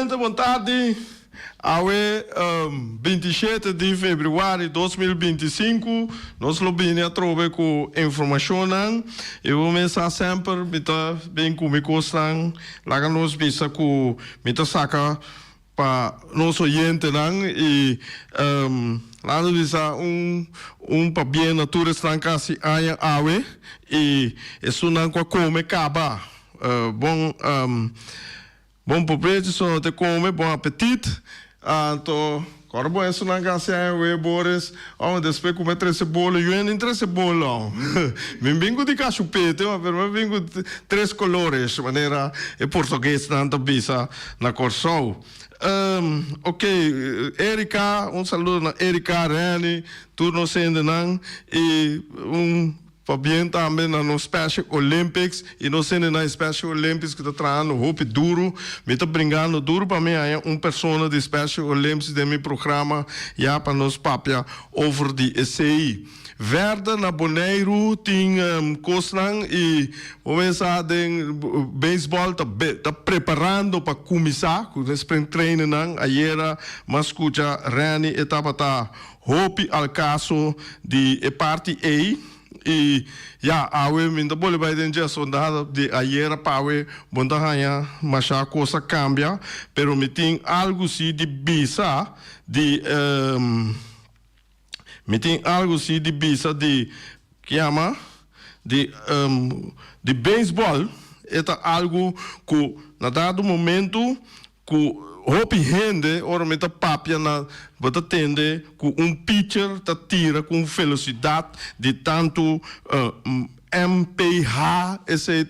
Gente, boa tarde. Hoje, 27 de fevereiro de 2025, nós vamos trabalhar com informação. Eu vou começar sempre, bem comigo, lá nós visa com saca para nós oyentes e lá nós visa para bem natura estranca se aia awe e isso não come acaba bom proveito, só te come, bom apetite. Então, agora bom isso na casa é Boris, depois comer 3 bolos, eu nem 3 bolos. Me vengo de cachupete, mas me vengo de 3 colores, maneira em português não bisa na Corsol. Ok, Erika, saludo na Erika Rani, turno sendo não e para bem também no Special Olympics e nós sendo na Special Olympics que está trazendo roupa duro, me está brincando duro para mim é pessoa de Special Olympics de meu programa já para nos papia over de SCI. Verde na Boneiro tem Cosnan e começar de beisebol tá preparando para começar com o spring training não ayer mas escuta Rani etapa tá roupa al caso de parte A e já awe minda boleh vai dentro sondada de ayer pawe bonda hanya mas a coisa cambia pero me tem algo se de bisa de me tem algo se de bisa de que chama de beisebol é algo que na dado momento que hopi gente, ora meta papia na bota tende com pitcher ta tira com velocidade de tanto mph, esse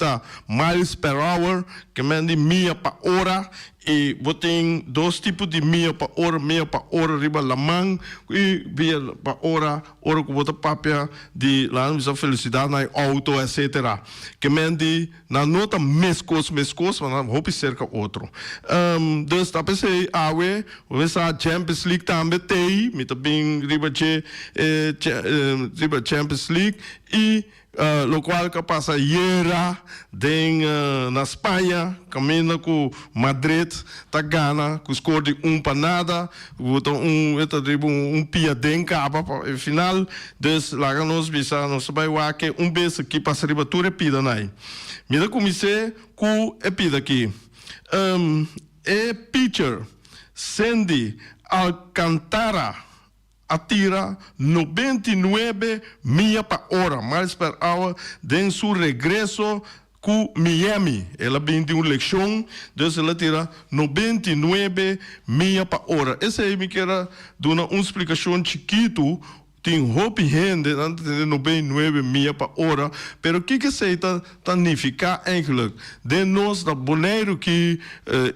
miles per hour, que mende milha para hora e botem 2 tipos de milha para hora riba la mão e via para hora que bota papia de lá essa velocidade na auto, etc. Que mende na nota mescos, mas hopi cerca outro. Dus tá pensei awe, essa Champions League também tem, me também riba Champions League e lo qual que passa iera na Espanha, caminha com Madrid, tá gana, com score de 1-0, pia den capa, e final, des lá nós bisa, nós vai lá que vez aqui passa riba tu repida nai. Mira comecei com epida aqui. Pitcher Sandy Alcantara atira 99 milhas por hora, miles per hour, em seu regresso com Miami. Ela vem de uma leção, então ela tira 99 milhas por hora. Essa aí me quer dar uma explicação chiquito. Tem roupa gente, de 99 milhas por hora, pero o que significa eigenlijk? De nós, da Bonaire, que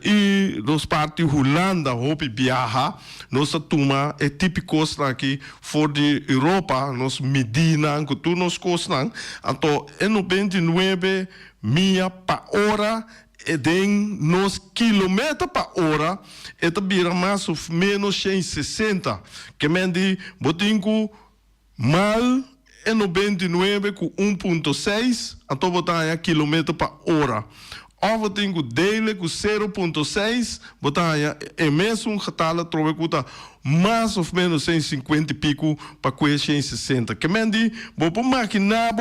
e dos partes Holanda, roupa viaja, nossa turma é típico aqui, fora de Europa, nós Medina, que tu nos costam, então é 99 milhas por hora, e den nos quilômetros por hora, e vira mais ou menos 160, que mende botinho mal é 99 com 1.6, então botar aí quilômetro por hora. Ou botinho dele com 0.6, botar aí é mesmo que tal trove com mais ou menos 150 e pico para quase 160. Que mende, vou imaginar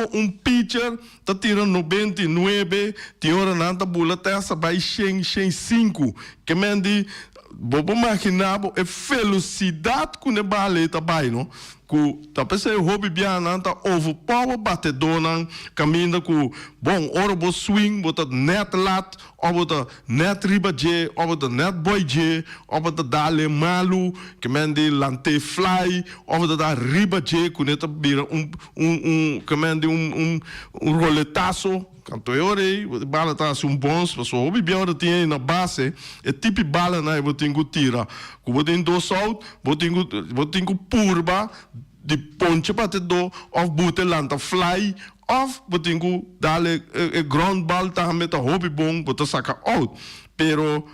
pitcher tá tirando 99, tem hora nada bula essa vai 105. Que mende, vou imaginar a velocidade que o bale tá vai, não? Que tá pensando hobby biana tá overpower batedona caminha com bom hora bo swing bota net lat ou bota net riba je ou bota net boy je ou bota dale malu que mende lante fly ou bota da riba je com neta bira que mende roletaço. Canto eu orei, bala tá assim bons, pessoal, o bibião tem na base, é tipo bala na eu tenho tira, que eu tenho 2 sol, eu tenho purba de ponte para te do, of bote lanta fly, of eu tenho dale ground ball tá met a hobby bom, bota saca out. pero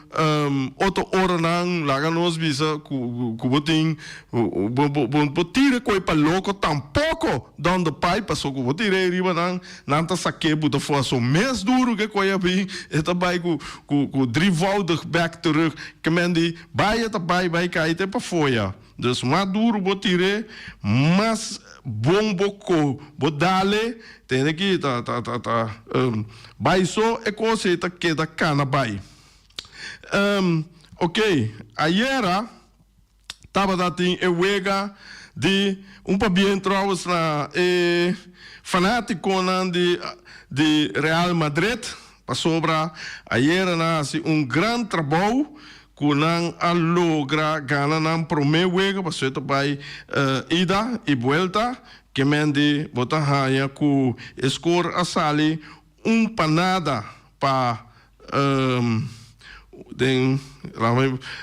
otro hora nang laga nos visa kubuting tire koi pa loco tampoco donde pai passou ku tire riba nang ta saque buta foi so mes duro que koi abi eta bai ku drievoudig back terug kemendi bai eta bai kai te pa foia dus mais duro botire mas bom boco bodale tem aqui bai so e cosa eta queda cana bai. Ok, ayer estava dating e wega de pa bien trouwens na fanático de Real Madrid para sobra ayer na si gran trabalho kunang a logra gana nan primeiro wega para ser by ida e vuelta que mende bota haya ku score asali panada pa den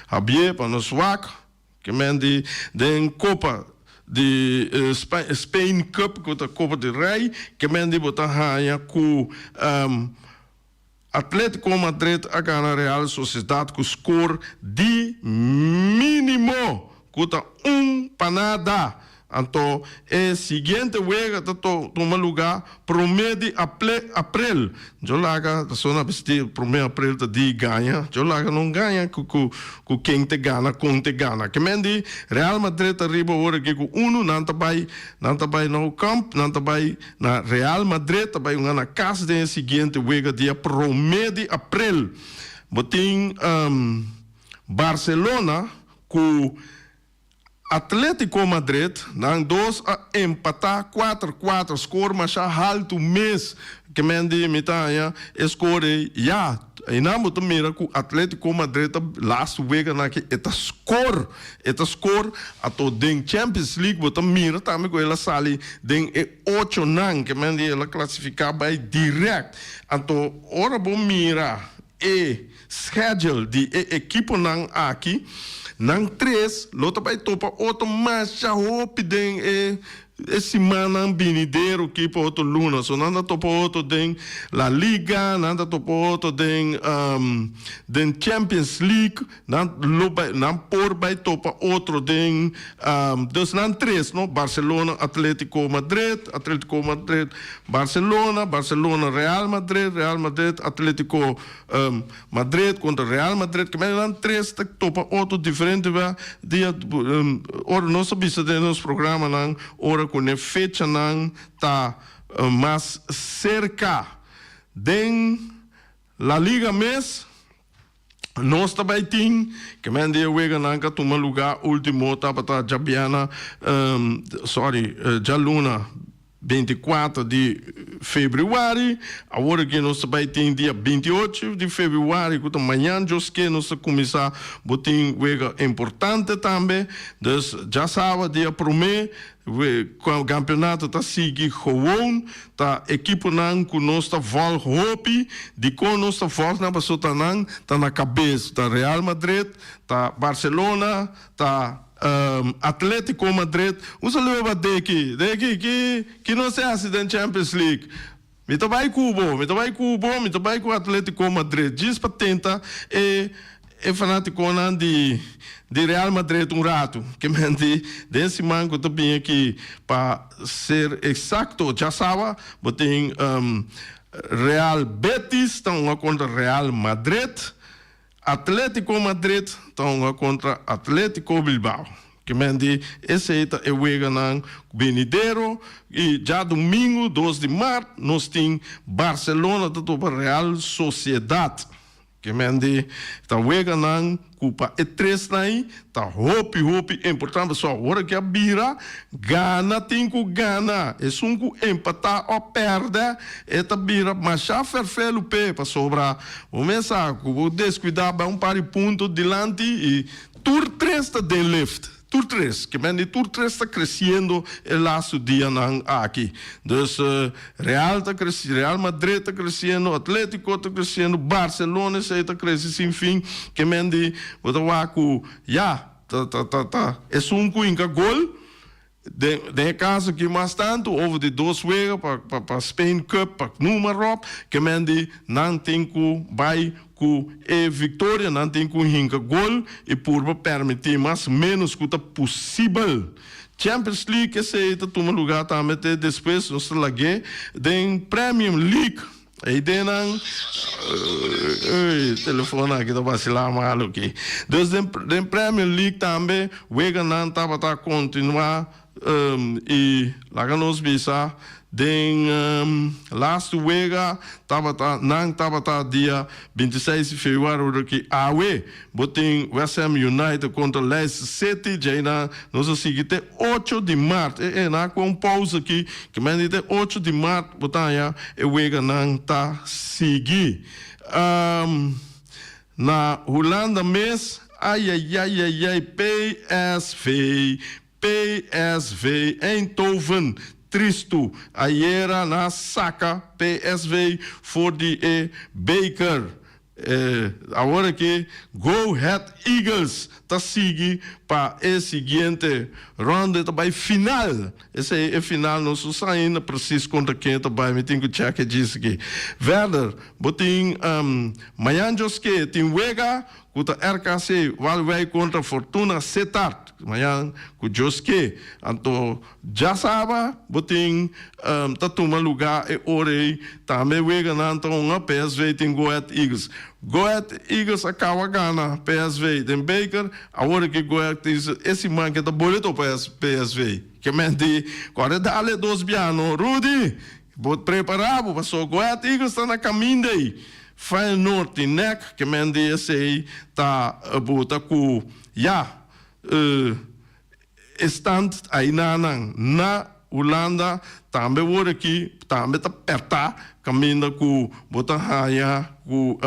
habie para nos wak que mende den Copa de Spain Cup que a Copa de Rei que mende bota haya ku Atlético Madrid a gana Real Sociedad com score de mínimo kuta panada. Então, é seguinte wega toma lugar primeiro abril. Eu laga só na vestir primeiro abril de ganha. Eu laga não ganha com quem te gana, com te gana. Que mendi Real Madrid arriba hora que com não tá vai no campo, não tá vai na Real Madrid, tá vai na casa de seguinte wega dia primeiro abril. Botin Barcelona com Atlético Madrid, nang 2 a empatar 4-4, score mas já alto mês que mendi mitaya, score já. E na muito mira que Atlético Madrid last week na que eta score ato den Champions League botam mira também com ela sali den 8 nang que mendi ela classificar by direct. Ato ora bom mira schedule de equipe nang aqui. Nang 3, lota vai topa outro mais já hope den semana binideiro que para outro luna, so nanda topa outro den La Liga, nanda topa outro den Champions League, nan por vai topa outro den dus nan 3, no Barcelona, Atlético Madrid, Barcelona, Real Madrid, Atlético Madrid contra Real Madrid, que nan 3 topa outro diferente va dia ora nossa bisa de nos programa nan ora com a fecha não está mais cerca den La Liga mês nós também tem que mende wega não que toma lugar último tá para Jabiana Jaluna 24 de fevereiro, agora que nós também tem dia 28 de fevereiro, que amanhã que nós começar a botar wega importante também, então já sabe dia primeiro o campeonato está seguindo gewoon, tá equipe não que nós está vol hopi, de com nós está vol na pessoa tá na cabeça, tá Real Madrid, tá Barcelona, tá Atlético Madrid, usa leva daqui que não se acidente Champions League. Me vai Cubo, me vai com Atlético Madrid. Diz para tentar fanático de Real Madrid rato, que mente desse manco também aqui para ser exato, já sabe, tem Real Betis estão contra Real Madrid. Atlético Madrid estão contra Atlético Bilbao. Que mende esse é o Eganang Benidero e já domingo, 2 de março, nós temos Barcelona para Real Sociedade. Que mende tá o Eganang culpa é 3 aí, tá hopi importante só agora que a bira gana tem que gana, é sunco empatar ou perde, eta bira mas já ferfelo pé para sobrar. O mensagem, vou descuidar para par de pontos delante e tur 3 tá de left. Tur 3, que mende Tur 3 está crescendo el laço dia aqui. Dus Real Madrid está crescendo, Atlético está crescendo, Barcelona está crescendo sem fim, que mende botawaku é um gol. De caso que mais tanto, over de 2 weken para Spain Cup, para número, que mende não tem que vai que a vitória não tem com hinca gol e por permitir mais menos que é possível. Champions League esse aí toma lugar também depois nós laguei den Premium League aí denang telefone aqui tá vacilar mal aqui. Den Premier League também Wigan não tá continuar e lá nos bisa den last Wigan tava dia 26 de fevereiro que awe botem West Ham United contra Leicester City já nós seguinte 8 de março na com pausa aqui que me dite 8 de março botar já e Wigan não tá seguir na Holanda mês ai PSV Eindhoven Tristo Aiera na saca PSV voor die beker. Agora que Go Ahead Eagles tá seguindo para a seguinte ronda também final. Esse é o final não só saindo preciso contra quem também me tem que checar disso aqui. Verder, botin Mayanjos que tem Wega contra RKC vai contra Fortuna Sittard. Amanhã com Joske, então já sabe, botin tá tomando lugar e orei também Wega não então a PSV tem Go Ahead Eagles. Go Ahead Eagles acaba ganhando PSV tem Baker, agora que Go Ahead esse man que tá boleto para PSV. Que mente, agora dá-lhe dois pianos, Rudy, vou preparar, passou Go Ahead Eagles está na caminho daí. Feyenoord in nek, que mente esse aí tá bota com stand aí na Holanda também agora aqui também tá perto caminho com bota raia com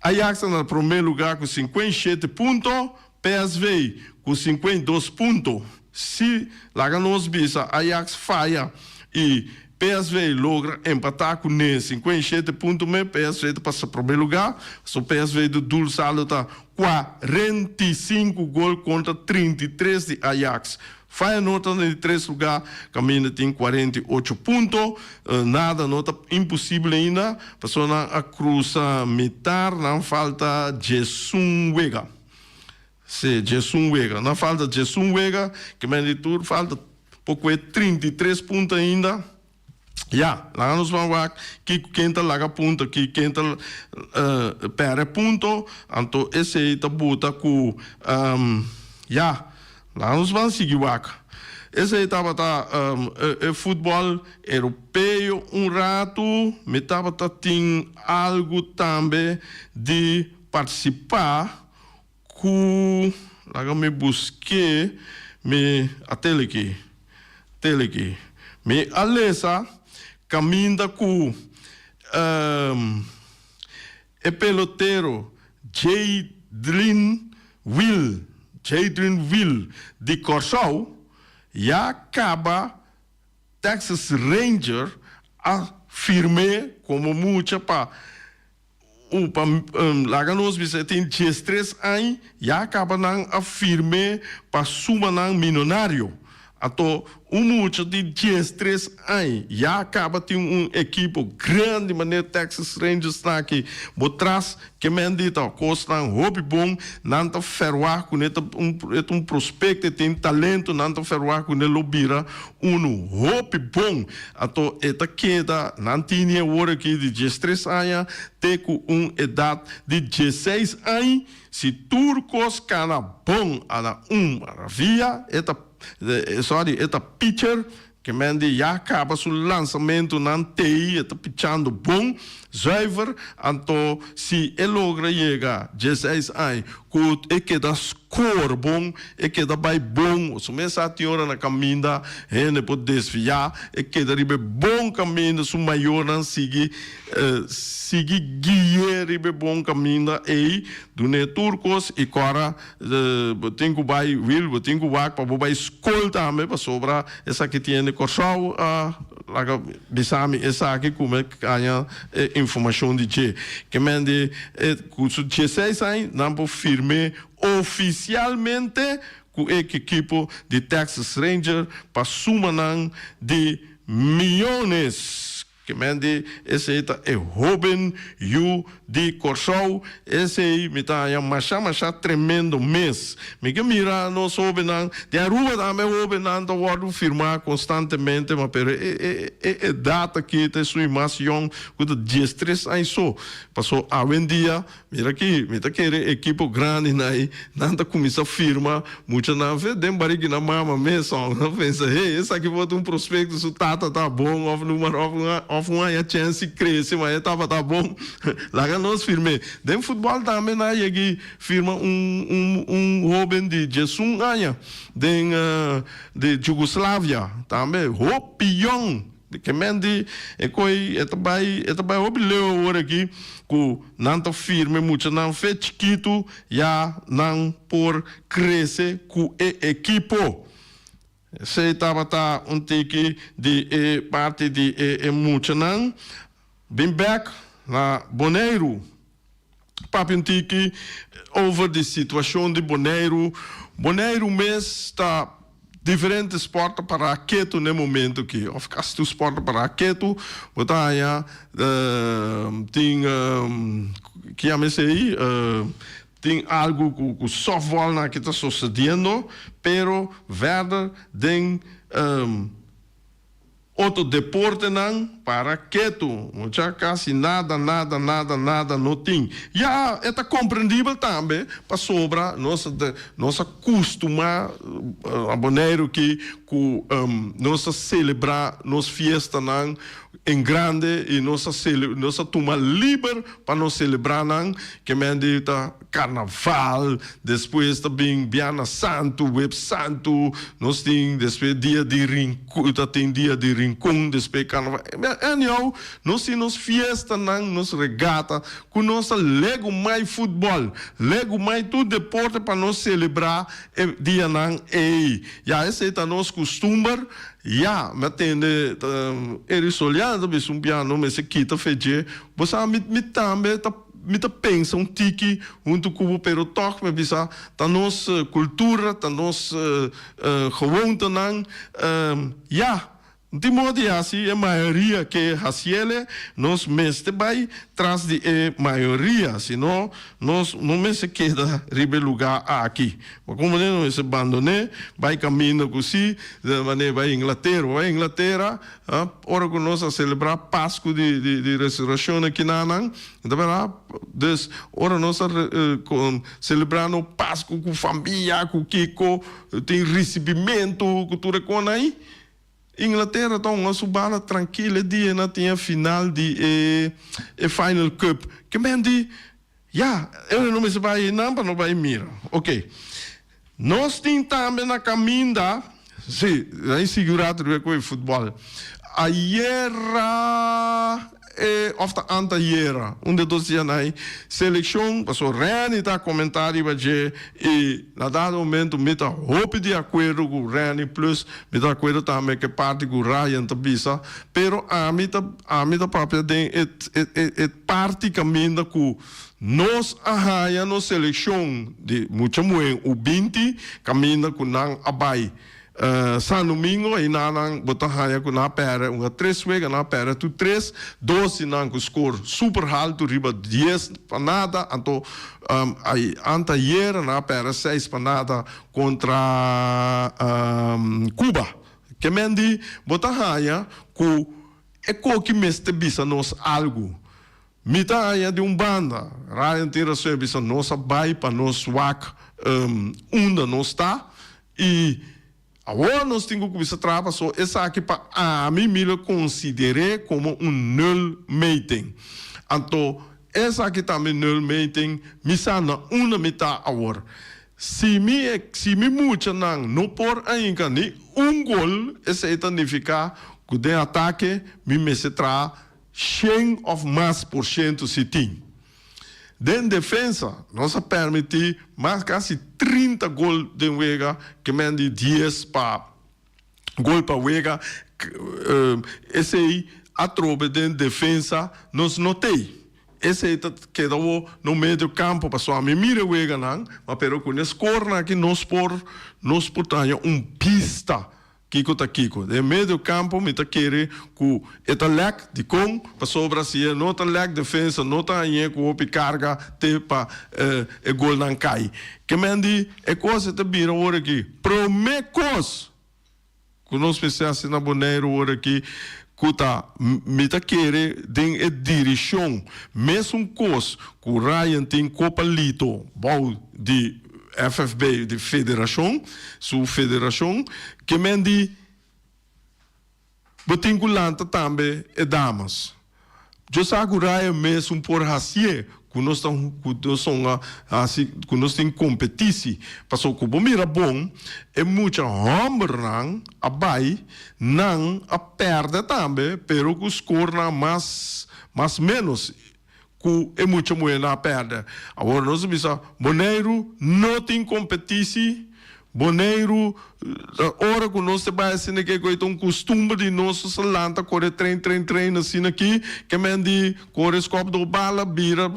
Ajax no primeiro lugar com 57 pontos, PSV com 52 pontos. Se lá nos bisa Ajax falha e PSV logra empatar com ele 57 pontos, mas PSV passa para o primeiro lugar. O PSV do Dul Saldo está 45 gols contra 33 de Ajax. Feyenoord em terceiro lugar, caminha tem 48 pontos, nada, nota impossível ainda, passou na cruza metade, não falta Jesus Wega. Se Jesus Wega, não falta Jesus Wega, que me tudo falta pouco 33 pontos ainda. Lá nos vamos ver que quem está lá ponto, que quem está perde ponto, então esse aí está bota com lá nos vamos seguir vaca. Esse aí estava futebol europeu rato, me estava tem algo também de participar com lá me busquei me até aqui me alessa caminha com peloteiro Jadrin Will de Corsau e acaba Texas Ranger a firme como muita para lá nos você tem 13 anos e acaba não a firme para suma não milionário. Então, mucho de 13 anos, já acaba de equipe grande de maneira Texas Rangers está aqui. Botras, que me dita, costa hobby bom, não está ferroar com ele, prospecto, tem talento, não está ferroar com ele, lobira, hobby bom. Então, esta queda, não tinha hora aqui de 13 anos, tem com idade de 16 anos, se turcos cana bom, ana maravilha, esta pitcher que mende já acaba seu lançamento na TI, está pitchando bom, zuiver, então se ele logra chegar 16 anos, que que dá score bom, que dá bem bom, se começa a teoria na caminha, ele pode desviar, que dá ribe bom caminho, se maior não seguir guiar ribe bom caminho, e do turcos e agora tenho vai will, tenho vai para vai escola também para sobrar essa que tem Corsau, lá bisami essa aqui como é que ganha informação de que mende com 16 anos não pode firme oficialmente com a equipe de Texas Ranger para suma de milhões que mende esse é Robin Yu de Corsau, esse me tá ya macha tremendo mês. Me que mira nós Robin de Aruba também Robin tá word firmar constantemente, mas pero é data que te sua imação com de 13 anos só. Passou a dia, mira aqui, me tá querer equipe grande aí, nada começa a firma, muita na vez dem barriga na mama mesmo, não pensa, hey, esse aqui vou ter prospecto, se tá bom, of número of uma chance cresce, mas estava tá bom. Lá que nós firme. Dem futebol também aí aqui firma Robin de Jesus ganha, de Jugoslávia também, Hopion. Que mende é coi é também obileu agora aqui que não tá firme muito não fez chiquito já não por crescer com equipo. Se estava tique de parte de muito não bem back na Bonaire papo tique over the situação de Bonaire mês está diferentes esportes para raquete no momento que of caso esporte para raquete botar tem que chama-se aí tem algo com softball na que está sucedendo pero verder tem outro deporte não para quieto, já quase nada não tem. Já é compreendível também para sobra nossa costuma aboneiro que nossa celebrar nossa festa não em grande e nossa turma livre para nós celebrar não que mendita carnaval depois também Biana Santo Web Santo nós tem depois dia de rincão depois carnaval anyhow nós temos festa não nós regata com nossa lego mais futebol lego mais tudo deporte para nós celebrar dia não já esse é nosso costume ja, met eles olhando, mas piano, mas se quita feijão, você me pensa tiki, junto com o pero toch, mas bisa, ta nossa cultura, ta nossa gewoonte não, ja. De modo assim, a maioria que raciele, nós mestre vai trás de maioria, senão nós não me se queda ribe lugar aqui. Mas como não se abandone, vai caminho assim, de maneira vai Inglaterra, ora que nós a celebrar Páscoa de ressurreição aqui na Anang, então ora nós celebrando Páscoa com família, com Kiko, tem recebimento, cultura com aí. Inglaterra então uma subala tranquila dia na tinha final de Final Cup que mendi já eu não me se vai não vai mira ok nós tem também na caminho da sim aí segurado com o futebol a guerra of the anti-guerra onde dois dias aí seleção passou Reni tá comentário e na dado momento me tá roupa de acordo com Reni plus me tá acordo também que parte com Ryan tabisa pero a mim tá própria tem parte caminho com nós arraia no seleção de muito muito o 20 caminho com não abai San Domingo e nanang botahaya ko na pera unha 3 wega na pera tu 3 12 nang ko score super alto riba 10 panada anto ai anta ieri na pera 6 panada contra Cuba que mendi botahaya ko que meste bisa nos algo mitaya de banda Ryan tira bisa nossa bai para nos wak onde nos está e agora nós temos que começar a trabalhar só essa aqui para a mim me considerei como null meeting. Então essa aqui também null meeting me sana uma metade agora. Se me muito não por ainda nem gol esse significa que de ataque me se tra 100 of mais por cento se tem. Den defesa, nós permite mais quase 30 gols de Wega, que mende 10 para gol para Wega. Esse aí, a tropa de defesa, nós notei. Esse aí quedou no meio do campo, passou a me mira Wega, não, mas pero com esse corner aqui, nós por pista, Kiko. De meio campo, me tá querer que eta lek de com, para sobra assim, não tá lek defesa, não tá aí com o carga, te para gol não cai. Que mendi, coisa te vira hora aqui. Promecos. Que nós pensamos na boneiro hora aqui, que me tá querer den a direção, mesmo coisa, que o Ryan tem Copa Lito, bom de FFB, de federação, sua federação, que mendi, botingulanta também é damas. Eu sei que o Ryan mesmo por assim, que nós temos competição, passou que o mira bom, é muita homem a vai, não a perde também, pero que o score na mais menos, que é muito muito a perde. Agora nós pensamos, Boneiro não tem competição, Boneiro, a hora que nós trabalhamos aqui, que é um costume de nós salanta, correr trem, assim aqui, que mendi, correr escopo do bala, bira,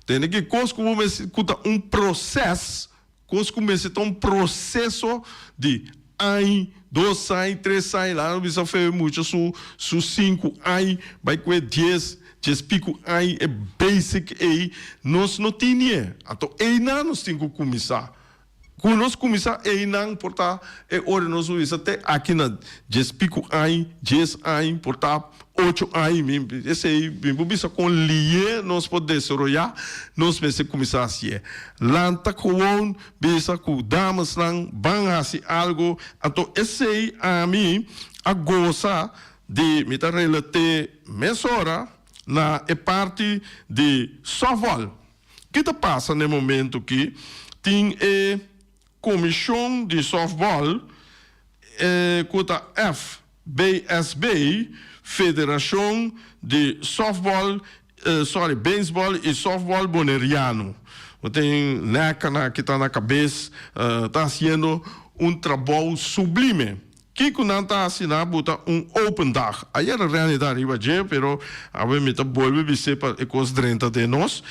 tem que começar um processo, começar um processo de 1, 2 anos, 3 anos, lá não precisa fazer muito, 5 anos, vai com 10 pico anos, é basic aí, nós não tínhamos, então aí nós temos que começar. Quando nós começamos a não portar, é hora nós vamos até aqui na 10 pico anos, 10 anos, portar 8 anos, esse aí, bisa com lié, nós podemos desarrollar, nós vamos começar assim. Lanta com bisa com damas lang, bang assim algo, então esse aí a mim a goza de me dar relate mesora na parte de softball. O que passa no momento que tem comissão de softball, FBSB, Federação de Softball, Beisebol e Softball Boneriano. Tem NECA que está na cabeça, está fazendo trabalho sublime. Que não está assinando open dag. Aí era realidade arriba já, pero a ver me tá volve a ser para os 30 de nós.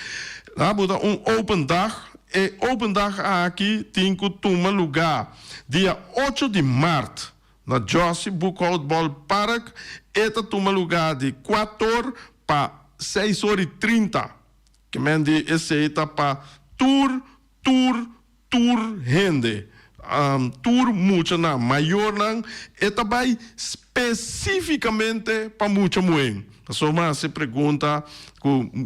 Lá botar open dag. E open dag aqui tem que tomar lugar dia 8 de março na Josie Buckhold Ball Park. Eta toma lugar de 4 para 6h30. Que mende esse eta para tour rende. Tour muito na maior não. Eta vai especificamente para muito muito. Só mais se pergunta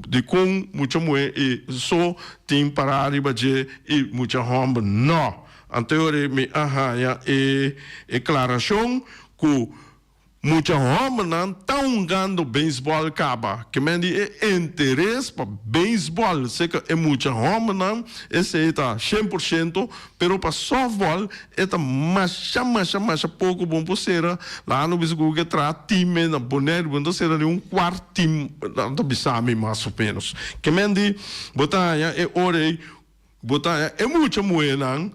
de como muito muito e só tem para arriba de e muita homem não. Anterior me declaração que muita homem não estão ganhando beisebol acaba. Que me diz interesse para beisebol, sei que é muita homem não, esse está 100%, pero para softball é mais pouco bom por ser lá no bisco que traz time na boneiro, quando será de quarto time, não bisame mais ou menos. Que me diz botar é hora, botar é muito não.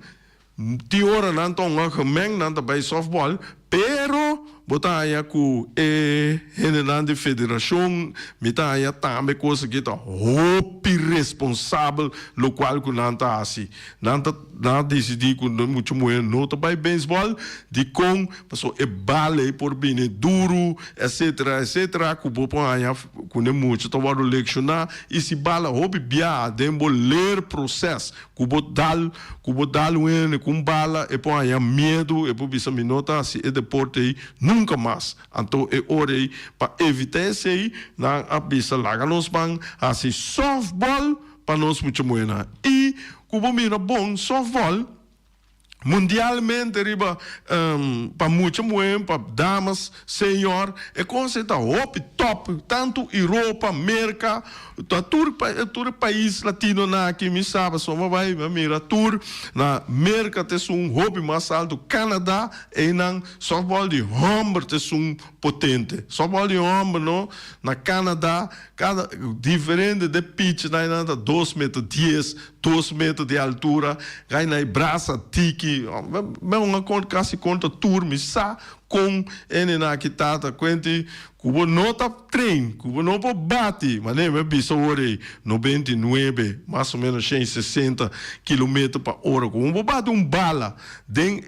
Ti hora não estão lá comendo não também softball, pero botar aí com general de federação, botar aí também coisa que está roupa responsável, lo qual que não está assim, não decidir que não muito muito não também beisebol, de com passou é bale por bem duro, etc, que vou pôr aí com não muito, então vou leccionar e se bala roupa bia, dembo ler processo, que vou dar com bala e pôr aí medo, e por isso me nota assim é deporte aí nunca mais. Então é hora para evitar isso aí, na abisa larga nos bang, assim softball para nós muito muito. E como mira bom softball mundialmente riba para muito muito para damas, senhor, é conceito top, tanto Europa, América, todo país latino na que me sabe, só vai mira tour na América tem hobby mais alto, Canadá e não softball de homem tem potente, softball de homem não na Canadá cada diferente de pitch na 2,10 m, 2 metros de altura, gai na braça tiki, me uma conta quase conta turma, sa com ene na kitata, quente, cubo nota trem, cubo não pode bate, mas nem me bisa ore 99, mais ou menos 160 km por hora, cubo bate bala, den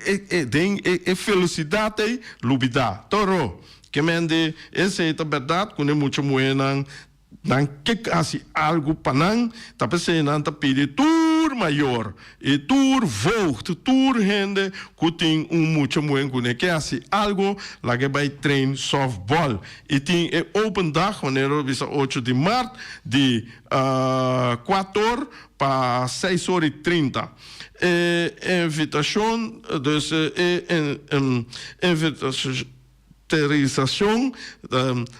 felicidade, lubida, toro, que mende, essa é a verdade, quando é muito moenan, dan que assim algo panang tapi se nan pede tour maior e tour vogt tour rende que muito muito que assim algo lá que vai train softball e tem open dag wanneer is 8 de maart de 4 para 6h30 invitação dus invitação tercerização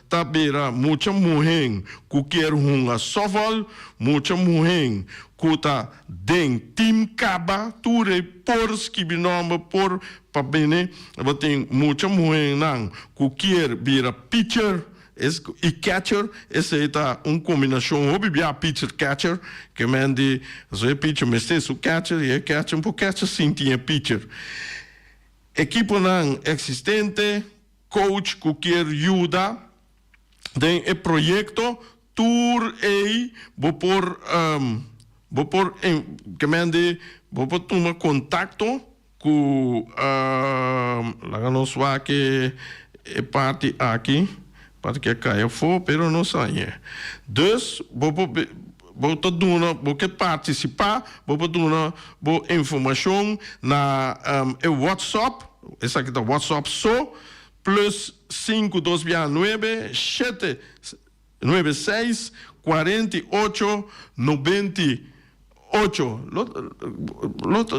tabira muita mulher que quer uma softball muita mulher que tá den team caba ture por skibinoma por pabene tem muita mulher não que quer vira pitcher e catcher essa é combinação ou bibia pitcher catcher que mande so pitcher mas tem o catcher e catcher catcher sim tinha pitcher equipo não existente coach que quer ajuda tem o projeto tour e vou por que mande vou por tomar contato com lá nós vai que é parte aqui parte que cai for pero não sai dus vou que participar vou informação na WhatsApp essa aqui tá WhatsApp só plus 5269 796 48 98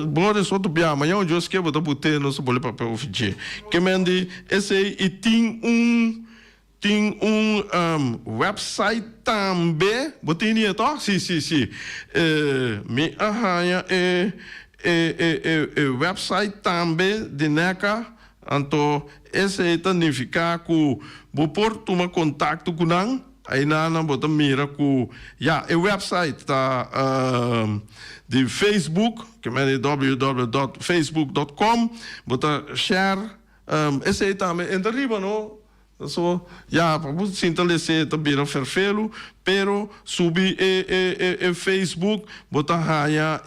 Boris outro bia amanhã eu esqueci botar botar nosso boleto papel oficial que mande esse e tem website também botei nisso tá sim me arranha website também de NECA então esse é significa que vou por tomar contato com nang aí nana bota mira que o website tá de Facebook que é www.facebook.com bota share esse aí também entra riba não so para você estabelecer também o perfil pero subir e Facebook bota raia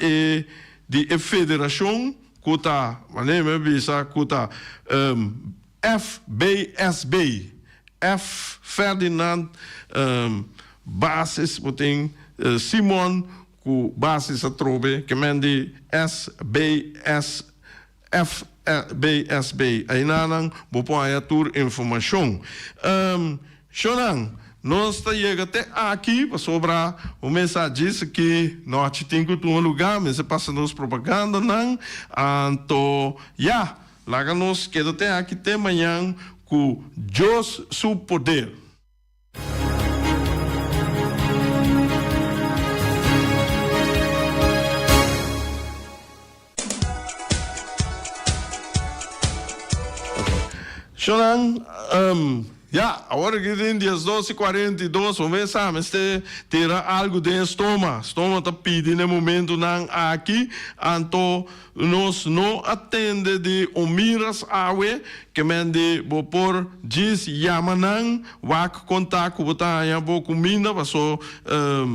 de federação kuta maneme bisa kuta FBSB F Ferdinand basis boting Simon ku basis a trobe que mende FBSB aí nanang bopo aí tour informação Shonang nós está chegando até aqui para sobrar o mensagem que nós temos que um lugar, mas se passa nos propaganda não, então lá que nós queremos até aqui até amanhã com Deus seu poder. Shonang, agora que tem dias 12h42, vamos ver se terá algo de estômago. Estômago está pedindo no momento não aqui, então nós não atende de omiras awe, que mende por diz yamanang, wak contato botar ya bo comida, passou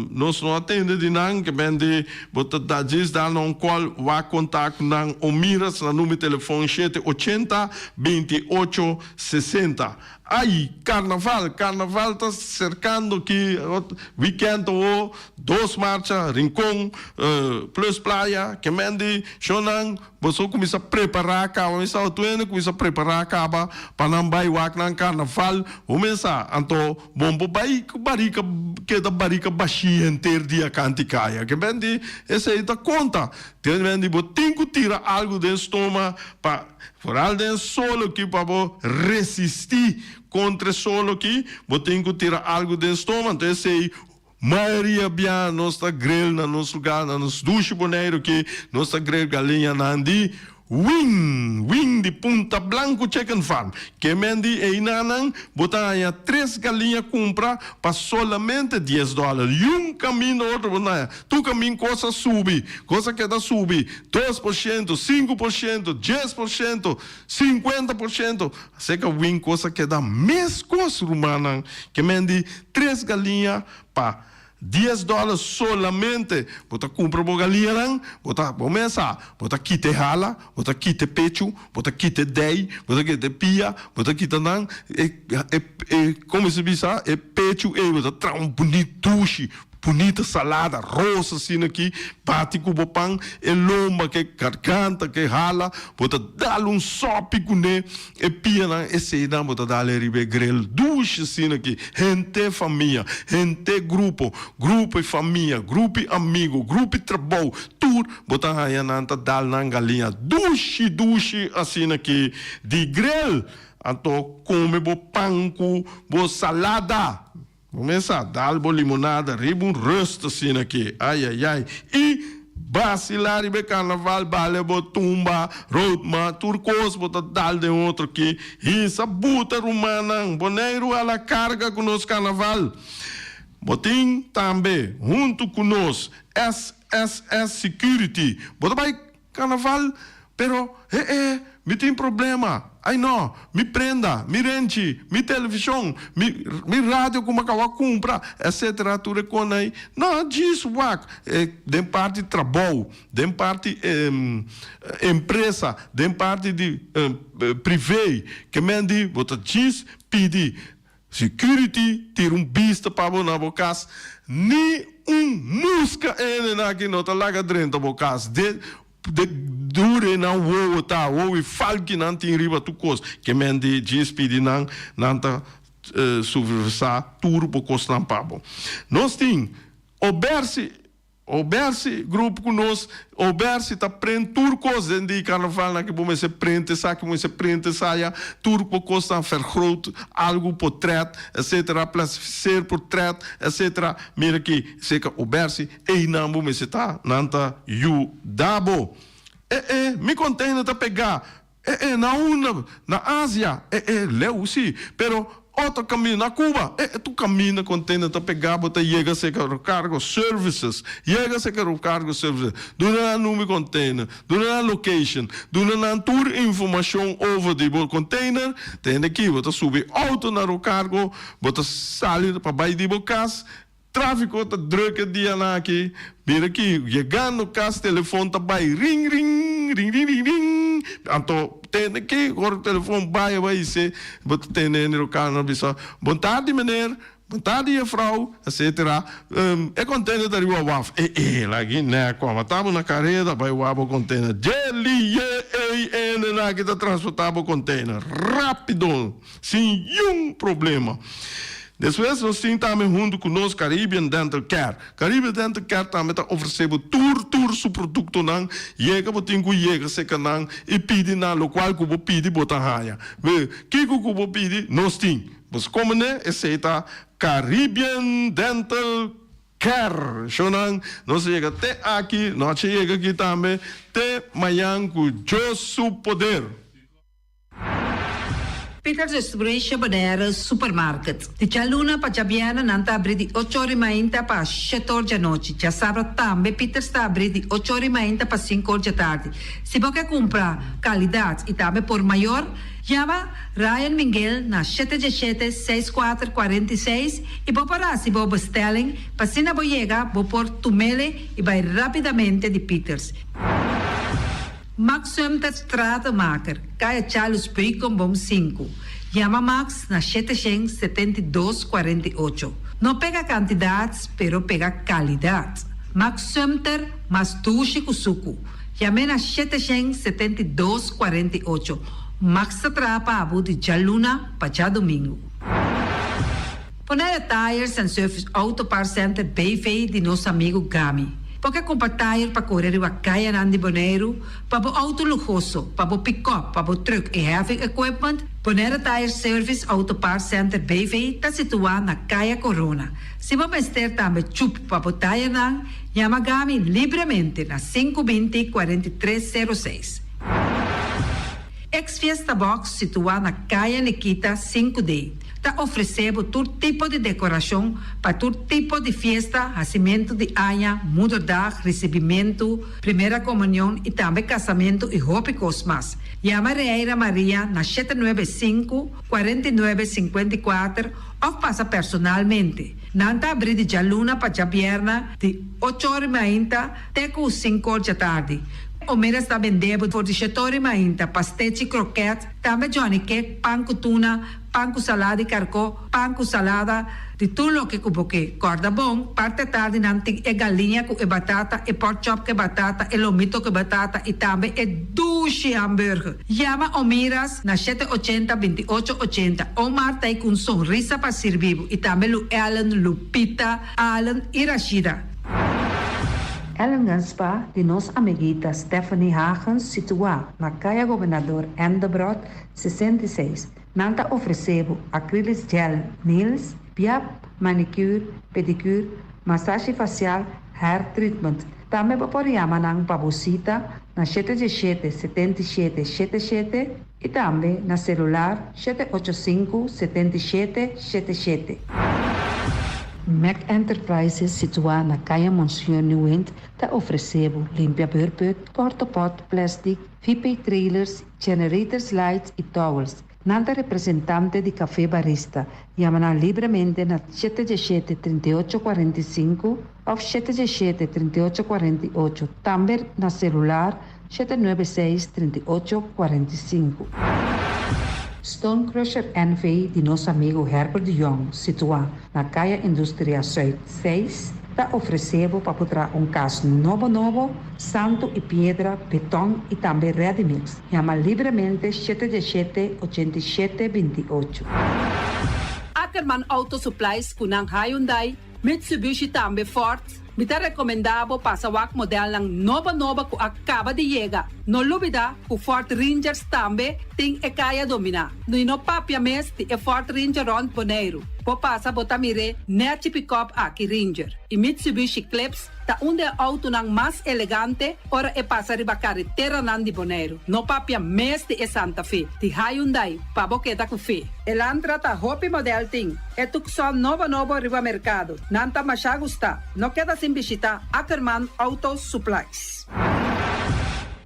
nós não atende de não, que mende botar da diz dar não call wak contato não omiras na número de telefone 780 28 60. Aí, carnaval está cercando que weekend ou 2 marcha, Rincón, plus praia, que mende, Shonang, você começa a preparar, começa a preparar para não vai o carnaval, começa, então, bom, barrica, que da barrica baixinha inteira dia canticaia, que mende, essa aí da conta, tem mende, tem que tirar algo do estômago para por algo solo que para resistir contra solo que tem que tirar algo do estômago, então esse maioria bem nossa grelha, no nosso lugar, nos duche boneiro que nossa grelha galinha nandi Wing de Punta Blanco Chicken Farm, que mendi e inanang, botaya 3 galinhas compra para solamente $10. E um caminho outro, botaya, tu caminho coisa sube, coisa que dá sube, 2%, 5%, 10%, 50%, sei que wing coisa que dá mais coisa rumana, que mendi 3 galinhas para $10 solamente. Bota compra uma galinha lang, bota começa, bota quite hala, bota quite pecho, bota quite dei, bota quite pia, bota quite nang, como se diz, pecho, bota tra bonito sushi, bonita salada, rosa assim aqui, bate com o pão, lomba que garganta que hala, bota dar sope com ne, pia na esse não bota dar ribe grill, duche assim aqui, gente família, gente grupo e família, grupo amigo, grupo trabalho, tudo bota aí nanta dar na galinha, duche assim aqui, de grill, então come bo pão com bo salada. Começa a dar limonada, riba rosto assim aqui, ai. E vacilar e carnaval, bale, botumba, rodma, turcos, bota dar de outro aqui. E essa buta romana, boneiro a la carga com nosso carnaval. Botim também, junto conosco, SSS Security. Bota vai carnaval, pero, me tem problema. Ai não, me prenda, me rente, me televisão, me rádio como acaba compra, etc. Tudo com aí. Não, disso, de parte de trabalho, de parte empresa, de parte de privê, que mende, bota diz, pede security, tira vista para na bocas, nem música aqui não tá lá dentro da bocas, de dure na o e falki nan tin riba tu cos que mendi GSPD nan nanta supervisar turbo cos nan pabo. Nós tem oberse grupo conosco, oberse tá prende turcos de carnaval na que bom se prende sa que se prende saia turco costa vergroot algo portret etc. placer portret etc. Mira aqui seca oberse e não bom se tá nanta you dabo me container tá pegar na Ásia leu sim pero outro caminho na Cuba, tu caminha container tá pegar, bota chega se o cargo services, dona número container, dona location, dona tour informação over the container, tem aqui, bota subir auto na o cargo, bota sair para baixo de bocas, tráfico tá druk dia na aqui, vira aqui, chegando no caso, telefone tá vai ring. Então, tem aqui, agora o telefone vai ser, bota tem no carro, boa tarde, menino, boa tarde, vrouw, etc. Container da riba waf, lá aqui, né, como estamos na carreira, vai o container, lá que tá transportado o container, rápido, sem nenhum problema. Depois, nós temos também junto conosco Caribbean Dental Care. Caribbean Dental Care também está oferecendo tour seu produto não, chega se canang e pede na local que você pede botar raia. Que você pede nós temos. Mas como né, aceita Caribbean Dental Care. Shonang, nós chega até aqui, nós chega aqui também, até amanhã com o poder. Peters Distribution Bonera Supermarket. De Chaluna para Jabiana nanta abri di 8h30 para 7h da noite. Já sabe também Peters está abri di 8h30 para 5h da tarde. Se você comprar qualidade e também por maior, chama Ryan Miguel na 717-6446 e vou parar se vou bestelling, para se não chega, vou pôr tumele e vai rapidamente de Peters. Max Sumter Stratenmaker, Kaya Charles Bacon Bom 5. Chama Max na 772-48. Não pega quantidades, pero pega qualidade. Max Sumter, mas tushi kusuku. Chame na 772-48. Max atrapa abu de Jaluna para domingo. Ponera Tires and Service Auto Parts Center BV de nosso amigo Gami. Porque compra tire para correr a caia de Bonaire, para o auto luxuoso, para o pick-up, para o truck e heavy equipment, Bonera Tire Service Auto Parts Center BV está situado na Caia Corona. Se você ter também chup para o tire, chama Gami livremente na 520-4306. Ex-Fiesta Box situada na Caia Nikita 5D. Está oferecendo todo tipo de decoração para todo tipo de festa, nascimento de anha, mudança, recebimento, primeira comunhão e também casamento e roupas mais. Llama Reira Maria na 795-4954 ou passa personalmente. Nanta abrir de jaluna para jabierna de 8h30 até 5h da tarde. O mês está vendendo por 18h30 pastéis croquetes, também Johnny Cake, pão com tuna, pão com salada e carcó, pão com salada, de tudo o que cuboque. Corda bom, parte tarde não tem galinha com batata, e pork chop com batata, e lomito com batata, e também duche hambúrguer. Llama o Miras na 780-2880. O Marta com um sorriso para servir, e também o Ellen, Lupita, Alan e Rashida. Ellen Ganspa, de nossa amiguita Stephanie Hagens, situada na Caia Governador Endebrot 66. Nanta ofereceu acrylic gel nails, piap, manicure, pedicure, massagem facial, hair treatment. Também podemos nang pabusita na 777-7777 e também na celular 785-7777. Mac Enterprises, situada na Caia Monsieur Nieuwend, está oferecendo limpia beurput, porta-pot, plastic, VP trailers, generators lights e towels. Nanta representante de café barista. Llama livremente na 717-3845 ou 717-3848. Também na celular 796-3845. Stone Crusher NV de nosso amigo Herbert de Jong, situado na Caia Indústria Zuid 6, está oferecendo para botar caso novo, santo e pedra, betão e também ready-mix. Chama livremente 717-8728. Ackerman Auto Supplies kunang Hyundai, Mitsubishi também Ford. Me tá recomendado para o modelo ng nova que acaba de chegar. No lubida, o Ford Rangers também tem e kaya domina. No papia mes de Ford Ranger Ron Boneiro. Po passa botamire net pick-up aqui Ranger. E Mitsubishi Clips tá auto ng mais elegante ora e passa riba carretera nan di Boneiro. No papia mes de Santa Fe. De Hyundai, pa boqueta com fe. Elantra tá hopi model ting. E tukson novo riba mercado. Nanta masya gusta. No queda sin visita Ackerman Auto Supplies.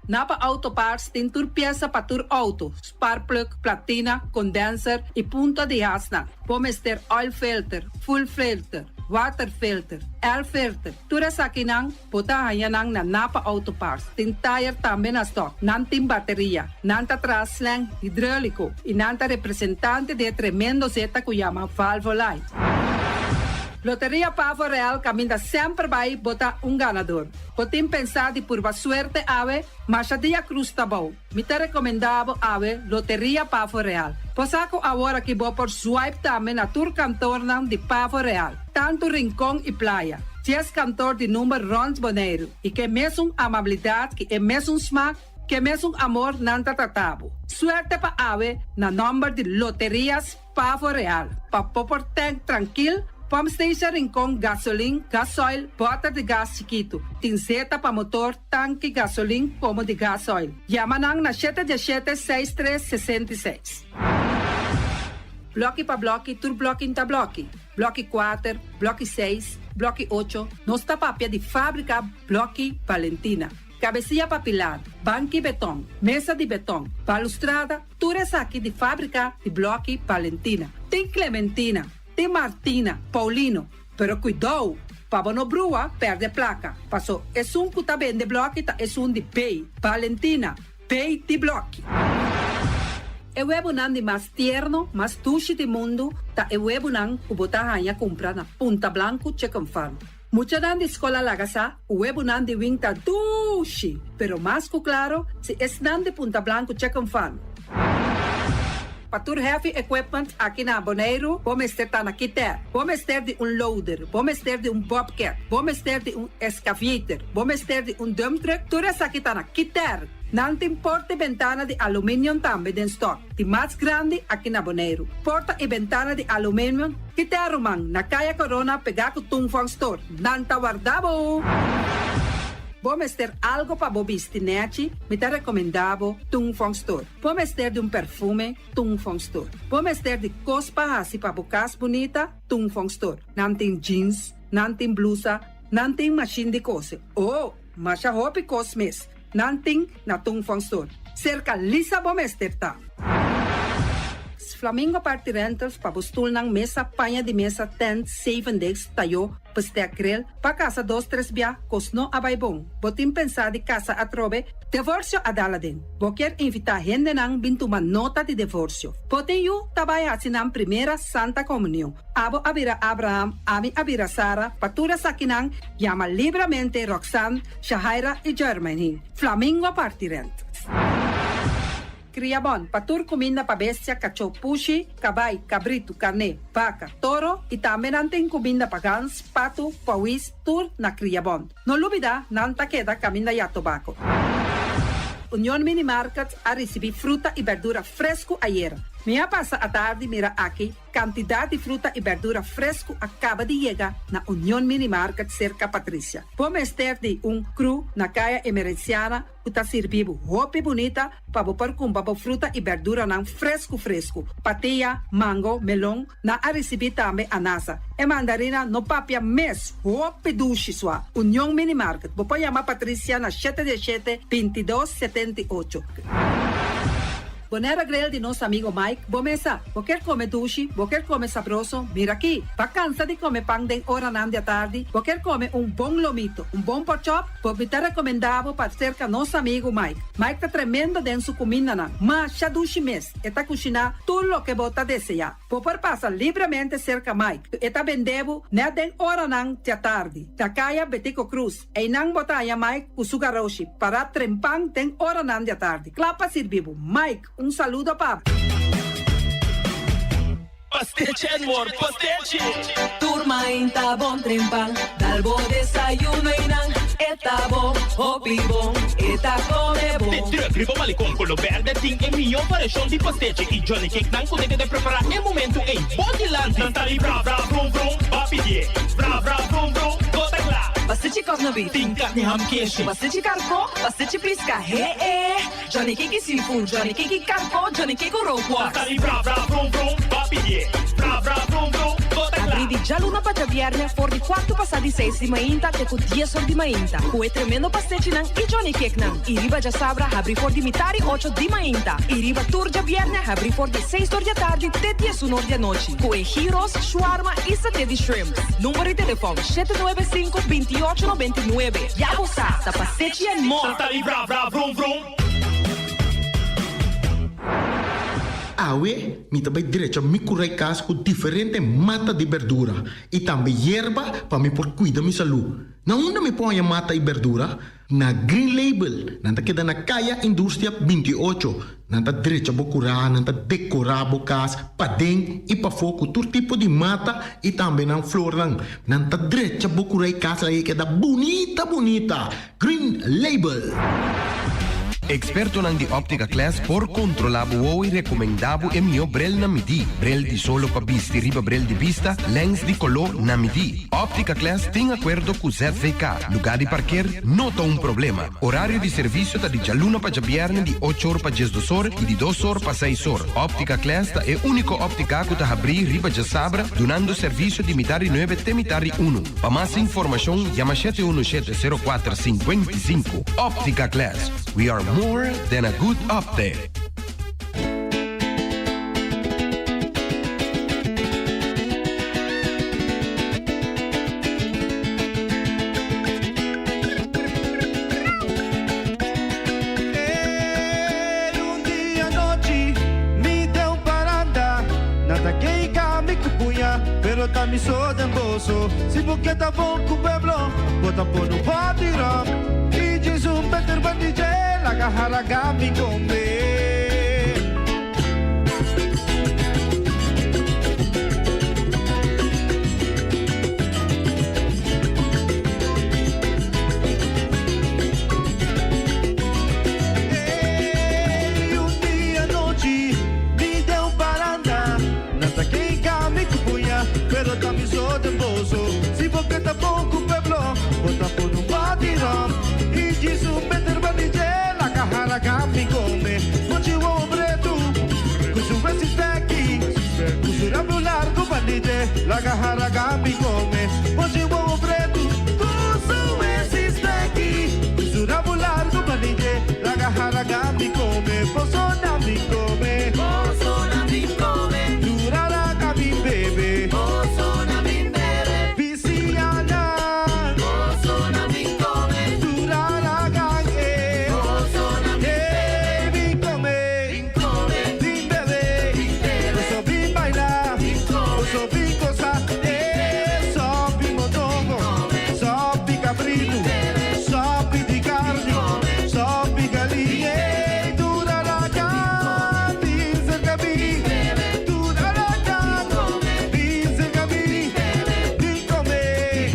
Napa Auto Parts tem tur pieza para tur auto, spark plug, platina, condenser e punta de asna. Pomester oil filter, full filter, water filter, air filter. Tura sa kinang, puta hayanang na Napa Auto Parts. Tem tire também na stock, nantim bateria, nanta traslang hidráulico e nanta representante de tremendo zeta que chama Valvoline. Loteria Pavo Real caminha sempre vai botar ganador. Podem pensar de por suerte ave, mas a dia cruz tá bom. Me te recomendava ave Loteria Pavo Real. Posaco agora que vou por swipe também na tour cantor de Pavo Real. Tanto Rincón e Playa. 10 cantor de número Rons Boneiro. E que mesmo amabilidade, que é mesmo smack, que mesmo amor nanta tratabo. Suerte pa ave na number de Loterias Pavo Real. Pa popor tank tranquilo. Pump station Rincón, gasolina, gasoil, bota de gás chiquito. Tinseta para motor, tanque, gasolina, como de gasoil. Yamanang na 717-6366. Bloque para bloque, tur bloque inta bloque. Bloque 4, bloque 6, bloque 8. Nos tapapia de fábrica, bloque Valentina. Cabecilla papilado, banco e betão, mesa de betão, balustrada, tudo aqui de fábrica de bloque Valentina. Tem Clementina. Tem Martina, Paulino, pero cuidado, para não brua, perde placa. Passou, é que tá bem de bloco, é de pay. Valentina, pay de bloco. É o webunan de mais tierno, mais tuche do mundo, tá é o webunan que botar a comprar na Punta Blanco Chicken Farm. Muita de escola lagasa, o webunan de wing tá tuche, pero mais claro, se é de Punta Blanco Chicken Farm. Para heavy equipment aqui na Boneiro, vamos ter na Kiter, vamos ter de loader, vamos ter de bobcat, vamos ter de excavator, vamos ter de dump truck, tudo isso aqui na Kiter. Não tem porta e ventana de alumínio também em stock, de mais grande aqui na Boneiro. Porta e ventana de alumínio, Kiter man, na Caia Corona, pegar com Tung Fong Store, não tá guardado. vamos ter algo para bobistinete, me tá recomendado Tung Fong Store. Vamos ter de um perfume, Tung Fong Store. Vamos ter de cospa assim para bocas bonita, Tung Fong Store. Não tem jeans, não tem blusa, não tem machine de coser. Oh, mas a roupa cosmes, não tem na Tung Fong Store. Cerca lisa vamos ter tá. Flamingo Party Rentals para bustul ng mesa, panha de mesa, tent, 7 days, tayo, paste grill, pa casa 2-3 biya, kosno abay bong. Botin pensa di casa atrobe, divorcio adala din. Boker invita gente nang bintuman nota de divorcio. Botin yu tabay asinang primera Santa Comunión. Abo abira Abraham, ami abira Sara, patura sa kinang, llama libremente Roxanne, Shahaira y Germany. Flamingo Party Rentals. Criabon, patur comida para bestia, cachorro, pushi, cabay, cabrito, carne, vaca, toro e também tem comida para gans, pato, pauis, tur na Criabon. No lubida, nanta queda caminda ya tobacco. Union Mini Market a receber fruta e verdura fresco ayer. Minha passa a tarde mira aqui, quantidade de fruta e verdura fresco acaba de chegar na Union Mini Market cerca Patrícia. Vamos ter de cru na caia emergenciana, que está servindo roupa bonita para pôr com fruta e verdura não fresco. Patia, mango, melão, na a receber também anasa. E mandarina no papia mês, roupa duche sua. Union Mini Market. Vou chamar Patrícia na 717-2278. Bonera grill de nosso amigo Mike. Bomesa, vou quer comer duche, vou quer comer sabroso. Mira aqui, tá cansa de comer pão de hora nan de tarde, vou quer comer bom lomito, bom pork chop, vou me tá recomendado para cerca nosso amigo Mike. Mike tá tremendo dentro sua comida nan, mas já duche mês, e tá cozinhar tudo o que bota desejar. Vou por passar livremente cerca Mike, e tá vendendo na den hora nan de tarde. Da caia Betico Cruz, e nan botaya Mike o sugaroshi para trempang den hora nan de tarde. Clapa servivo, Mike. Saludo, Pab. Pastiche, amor, pastiche. Turma in tabon trempang, dalbo desayuno inang, etabo, hopibon, eta come bon. Ribo malicom con lo verde, ting e mio paration di pastiche. I Johnny Cake nan potete de preparare il momento e bodylanti. Nantali bra bra brum brum, papidie. Bra bra brum brum, gota cla. Pastiche cosnobi, Ting carne ham queijo. pastiche carpo, pastiche pisca, Johnny Cake seafood, Johnny Cake carpo, Johnny Cake roquas. Nantali bra bra brum brum, papidie. Bra bra brum brum, gota cla. Abri di già luna para viernes, for di 4 passati 6 di mainta, te con 10 ore di mainta. Cue tremendo pastiche nan, i Johnny Cake nan. I riba già sabra, abri for di mitari 8 di mainta. I riba turgia viernes, abri for di 6 ore di tarde, te 10 ore di noche. Cue gyros, shawarma e satè di shrimp. Numero di telefono 795-2899. Ya lo sa, da pastiche and more. Nantali bra bra brum brum. Awe, mi também direito a me curar casa com diferente mata de verdura e também erva para me por cuidar minha saúde. Na onde me põe a mata e verdura? Na Green Label, nanta queda na Caia Indústria 28. Nanta direito a curar, nanta decorar a casa, para dentro e para fogo, todo tipo de mata e também na flor lang. Nanta direito a curar casa aí queda bonita. Green Label. Experto ng di Optica Class por controlabo o recomendabo e mio brel na midi. Brel di solo pa bisti riba brel di vista, lens di color na midi. Optica Class tem acordo com ZVK. Lugar de parquear, nota un problema. Horário de serviço tá de jaluna pa jabierne di 8 ore pa 10 ore e di 2 ore pa 6 ore. Optica Class tá é único óptica que tá abrir riba de sabra, donando serviço de mitari 9 te mitari 1. Pa mais informação, llama 717-0455. Optica Class. We are more than a good update. Un día noche me deu paranda, nada que me cupunha, pero tá me só de bolso. Se porque tá bom com o pueblo, bota por no batirão. E diz better bandije, la kaharaga me comer. Un día noche me deu paranda, nada que me cupunha, pero tá me só de bolso. Se porque tá bom com o pueblo, bota por no batirão. Posona mi come, durará que mi bebé, Visiana, durará que mi come, mi bebé, oso vi bailar, oso vi gozar, so vi motongo, so vi cabrito, so vi di carne, so vi galinha, durará que dizer que mi, durará que dizer que mi comer,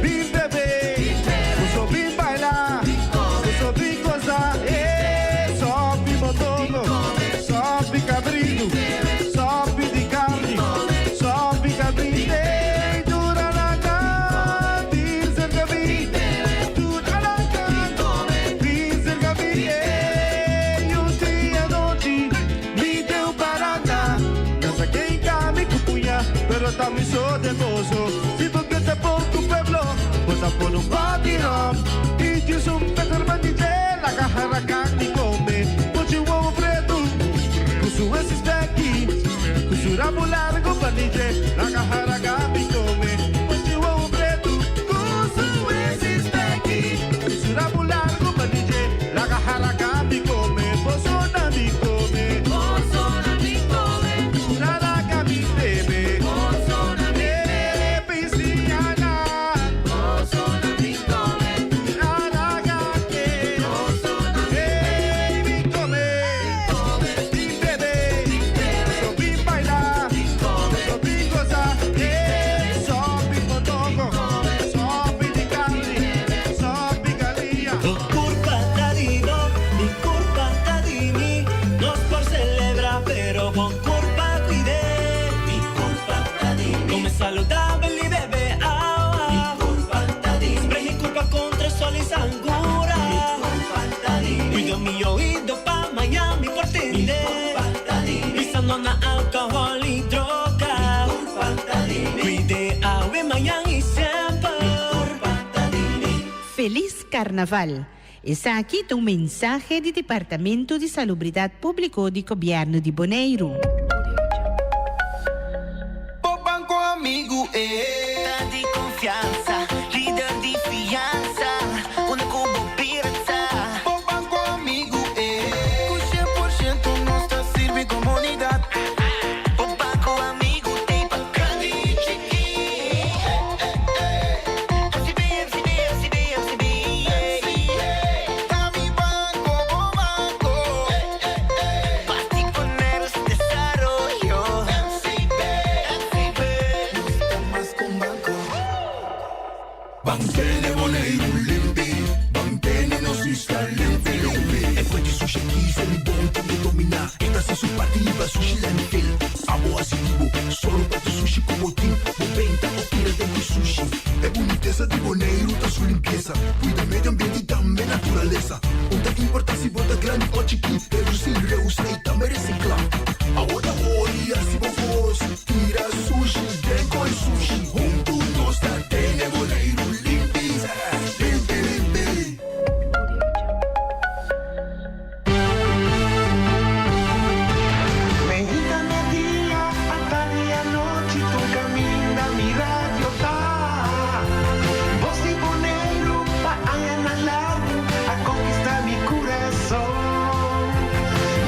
mi beber, oso vi bailar, oso vi gozar, so vi motongo, so vi cabrito, so vi di carne, so vi galinha, durará que dizer que mi, durará que dizer que mi, e um dia noite me deu parada, nessa quem cá me cupunha, pero também sou demoso, se porque te por tu pueblo, bota por um batirão, e diz pegar bandidela, agarrar me come, pode o ovo preto, cuso esses daqui, cuso rabo largo bandide, agarrar me come, pode o ovo preto, cuso esses daqui, cuso rabo largo bandide, agarrar me come, posona me come, durará que me bebe, pisciana, durará que me come, me bebe, só vim bailar, só vim gozar, só vim motongo, só vim de carne, só vim galinha. Culpa Tadino, mi culpa Tadini, nos por celebrar, pero con culpa cuidé. Mi culpa Tadini, come saludabili bebe agua. Mi culpa Tadini, spremi culpa contra el sol y sangura. Mi culpa Tadini, cuido mi oído pa' Miami por ti. Mi culpa Tadini, pisando na alcohol y droga. Mi culpa Tadini, cuide agua en Miami siempre. Mi culpa Tadini. Feliz Carnaval. Está aqui um mensagem do Departamento de Salubridade Pública do Governo de Bonaire. O banco amigo é de confiança, líder de fiança, onde como pirata. O banco amigo é com 100% nossa serve comunidade. O banco amigo tem bacana chiqui. FCB, tá mi banco, o banco. Pasti poner esse desarrollo. Bantene Bonaire limpi, bantene nos está limpi. E poi di sushi chi se li bonti di dominar. Esta se su partida sushi landfill. Amo asitivo, solo para tu sushi como team. Moventa o tira de sushi. É boniteza de Bonaire, da sua limpeza. Cuida meio ambiente e também natureza. Onde que importa se bota grande ou chiquinho. Reduzir, reusar e também reciclar. A outra olha se vos tira sushi, deco e sushi. Junto nós da Tene Bonaire limpi, limpi, limpi. Medita dia, a tarde e a noite, tu caminha, mi radio tá. Voz de Bonaire, pa allá na largo, a conquistar mi coração.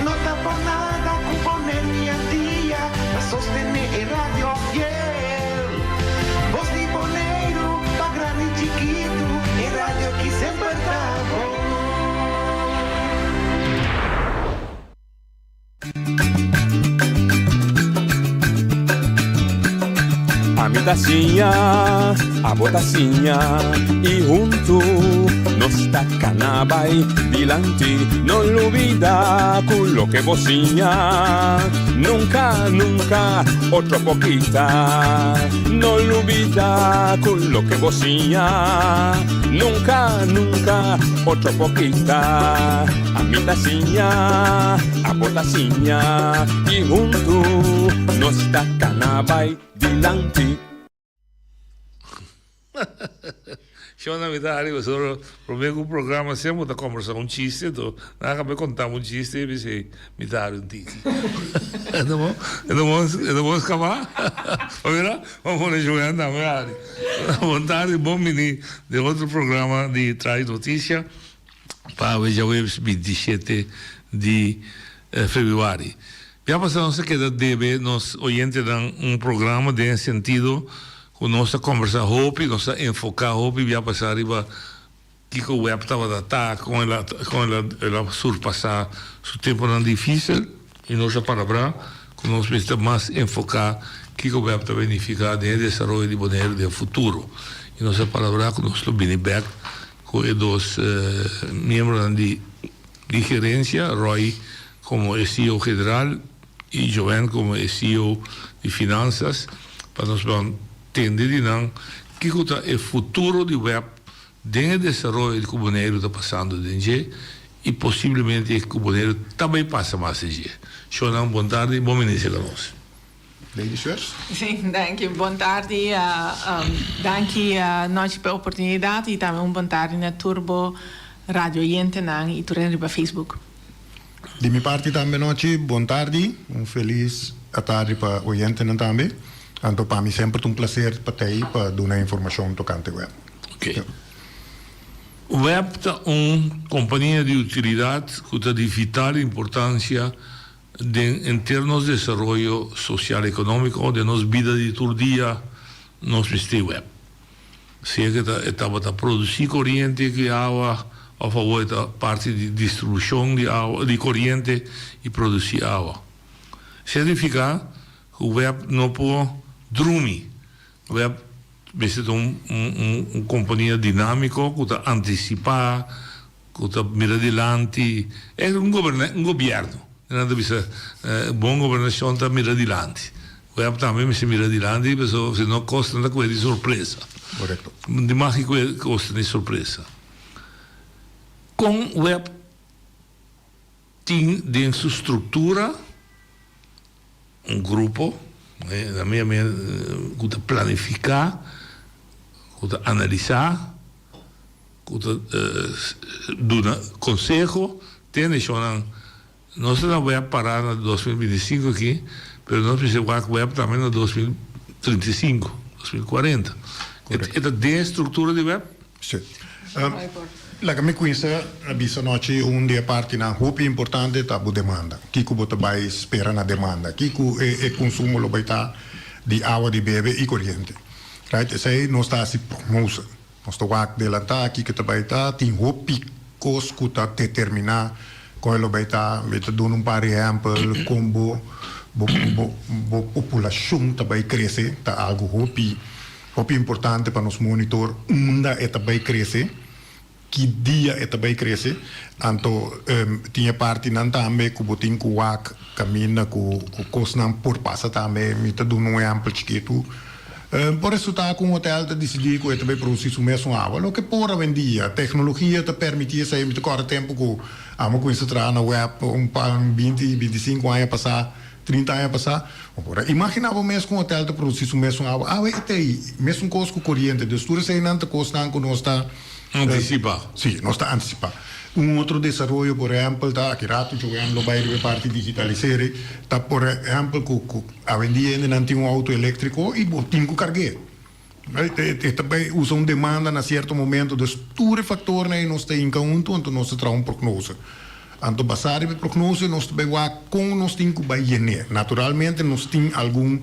Não tá por nada com Bonaire minha dia, a sostener el radio fiel. Voz de Bonaire, pa grande e chiquito, el radio que sempre tá bom. A mi tacinha, a botacinha e junto nos tacanabay dilante, no lo olvida con lo que vocinha. Nunca, nunca, otro poquita, no lo olvida con lo que vocinha. Nunca, nunca, otro poquita. A mi tacinha, a botacinha y junto nos tacanabay dilante. Yo na mitad nosotros prometo un programa siempre de conversar un chiste, to nada me contamos un chiste y dice mitad un tiki. Vamos acabar. Mira, vamos a jugar na mitad. Vontade de bom mini de outro programa de traz notícia para o dia 27 de fevereiro. Já passamos que deve nos oyentes dar programa de sentido com nossa conversa hope, nossa enfocar hope, já passar riba que o web estava da com ela surpassar seu tempo não difícil e nossa palavra com nós precisa mais enfocar que o web está beneficiar de desenvolvimento de Bonaire do futuro e nossa palavra com nosso Biniback com os dois membros de gerência, Roy como CEO geral e Joan como CEO de finanças para nós entender que é o futuro do web dentro do desenvolvimento que o Bonaire está passando dentro e possivelmente que o Bonaire também passa mais dentro. Shonan, boa tarde, bom início para nós. Ladies first. Sim, danke. Boa tarde. Danke nós pela oportunidade e também boa tarde na Turbo Radio Yentenang e também para Facebook. De minha parte também noite, boa tarde, feliz tarde para o Yentenang também. Então para mim sempre um prazer para ter para dar informação tocante ao web. Ok. O web é uma companhia de utilidade que tem de vital importância em termos de desenvolvimento social e econômico de nossa vida de todo dia, nós precisamos web. Se é que estava a produzir corrente que água a favor da parte de distribuição de água, de corrente e produzir água. Significa que o web não pode dormir. O web é uma companhia dinâmica que está antecipar, que está mirar adiante. É um governo. Não precisa boa governação está mirar adiante. O web também precisa mirar adiante, porque senão costa da coisa de surpresa. Correto. Demais que costa de surpresa. Com o web tem dentro sua estrutura grupo, na minha que planificar, que analisar, que dar conselho, tem nós não vamos parar na 2025 aqui, mas nós precisamos que o web também na 2035, 2040. É da estrutura do web? Sim. La que me conhece, avisa noite dia parte na roupa importante tá a demanda. Que que você vai esperar na demanda? Que é consumo lo vai estar de água de beber e corrente. Right? Esse aí nós está se promoção. Nós está a adelantar aqui que vai estar tem roupa que está determinar qual lo vai estar. Me está dando par exemplo como a população vai crescer, tá algo roupa importante para nos monitor onda vai crescer. Que dia é também cresce, então tinha parte não também que o tinha que o caminha com coisa não por passa também, me está dando exemplo chiquito. Por isso tá com o hotel de decidir que também produzir o mesmo água, o que por vendia, a tecnologia te permitia sair muito corto tempo que a uma coisa entrar na web 20, 25 anos passar, 30 anos passar. Agora, imaginava mesmo que o hotel te produzir o mesmo água, até aí, mesmo coisa com corrente, destura sei não te coisa não que nós está Antecipar. Sim, nós está antecipar. Outro desenvolvimento, por exemplo, está aqui rato jogando no bairro de parte digitalizar, está por exemplo que a vendia ainda não tem auto elétrico e tem que carregar. Também usa demanda na certo momento de todos fatores e nós temos em conta, então nós temos prognose. Então, basado na prognose, nós também com nós temos que baixar. Naturalmente, nós temos algum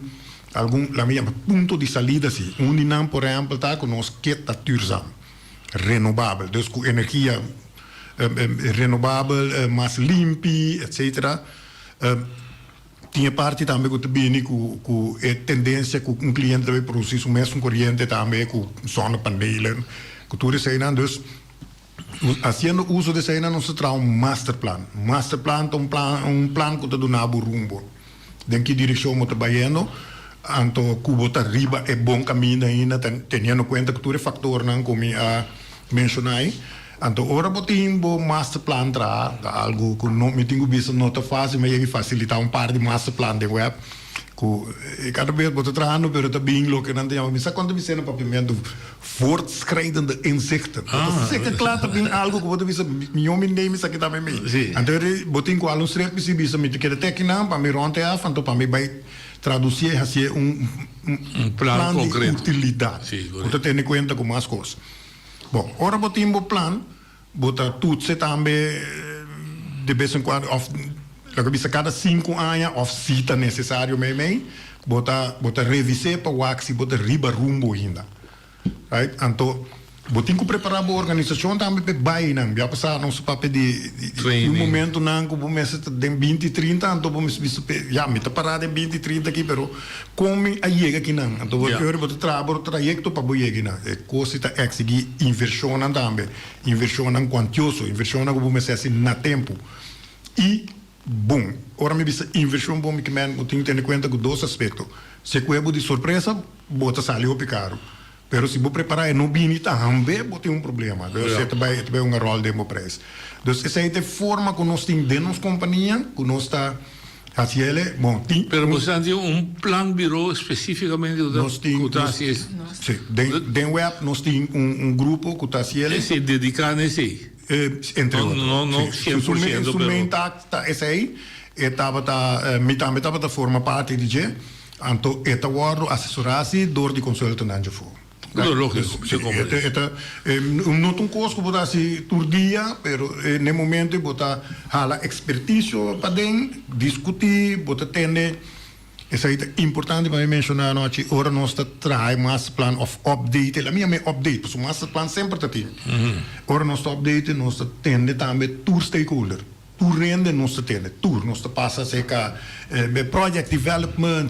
la minha ponto de saída assim. Não, por exemplo, está que nós queremos turzam. Renovável, dus com energia renovável, mais limpa, etc. Tinha parte também que também com a tendência que um cliente deve produzir o mesmo corrente também com zonnepanelen, que tudo isso aí, dus fazendo uso desse aí, nós temos master plan é um plano que está dando rumbo, de que direção está indo. Então, cubo está riba é bom caminho ainda, tendo em conta que todo fator não como a mencionei. Então, ora botim bo masterplan tra, algo que não me tenho visto nota fácil, mas ele facilitar par de masterplan de web. Cada vez botar trano, pero tá bem louco, não tem, mas quando me sendo papimento voortschrijdende inzichten. Zeker klaar dat ben algo que você visa, meu me neem isso aqui também me. Então, botim com alguns três se visa, me te quer tekenen, para me ronte af, então para me vai traduzir assim plan de utilidade. Você tem em conta com mais coisas. Bom, ora botim bo plan, bota toetsen também de vez em quando, of que bisa cada 5 anos, of cita necessário me, bota revisar para o axi, bota riba rumbo ainda. Right? Então, botim que preparar a organização também para bair, não. Já passar nosso papel de momento não, que vamos estar de 20, 30, então vamos já me tá parado de 20, 30 aqui, pero como a chega aqui não. Então, eu vou trabalhar o trajeto para boiar aqui não. É coisa que exigir inversão também, inversão não quantioso, inversão não vamos fazer na tempo. E bom, ora me bisa inversão bom que man, eu tenho que ter em conta com dois aspectos. Se coebo de surpresa, bota salió caro. Pero se vou preparar e não binita também, vou ter problema. Então, você também uma rol de preço. Então, essa é a forma que nós temos dentro da companhia, que nós está fazendo. Bom, pero você tem plan virou especificamente nós temos dentro web nós temos grupo que está fazendo. Esse dedicar nesse. Entre outros. Não 100%, pero essa aí, me também estava forma parte de G. Então, esta guardo assessorasi door die consultant aan je voor. Logisch, não tem coisa que botar assim por dia, pero no momento botar hala expertise para dentro, discutir, botar tende. Isso aí é importante para mencionar não que ora nós está trai master plan of update, a minha me update, porque o master plan sempre está tem. Ora nós está update, nós está tende também tour stakeholder. Tour rende nós está tende, tour nós está passa cerca project development,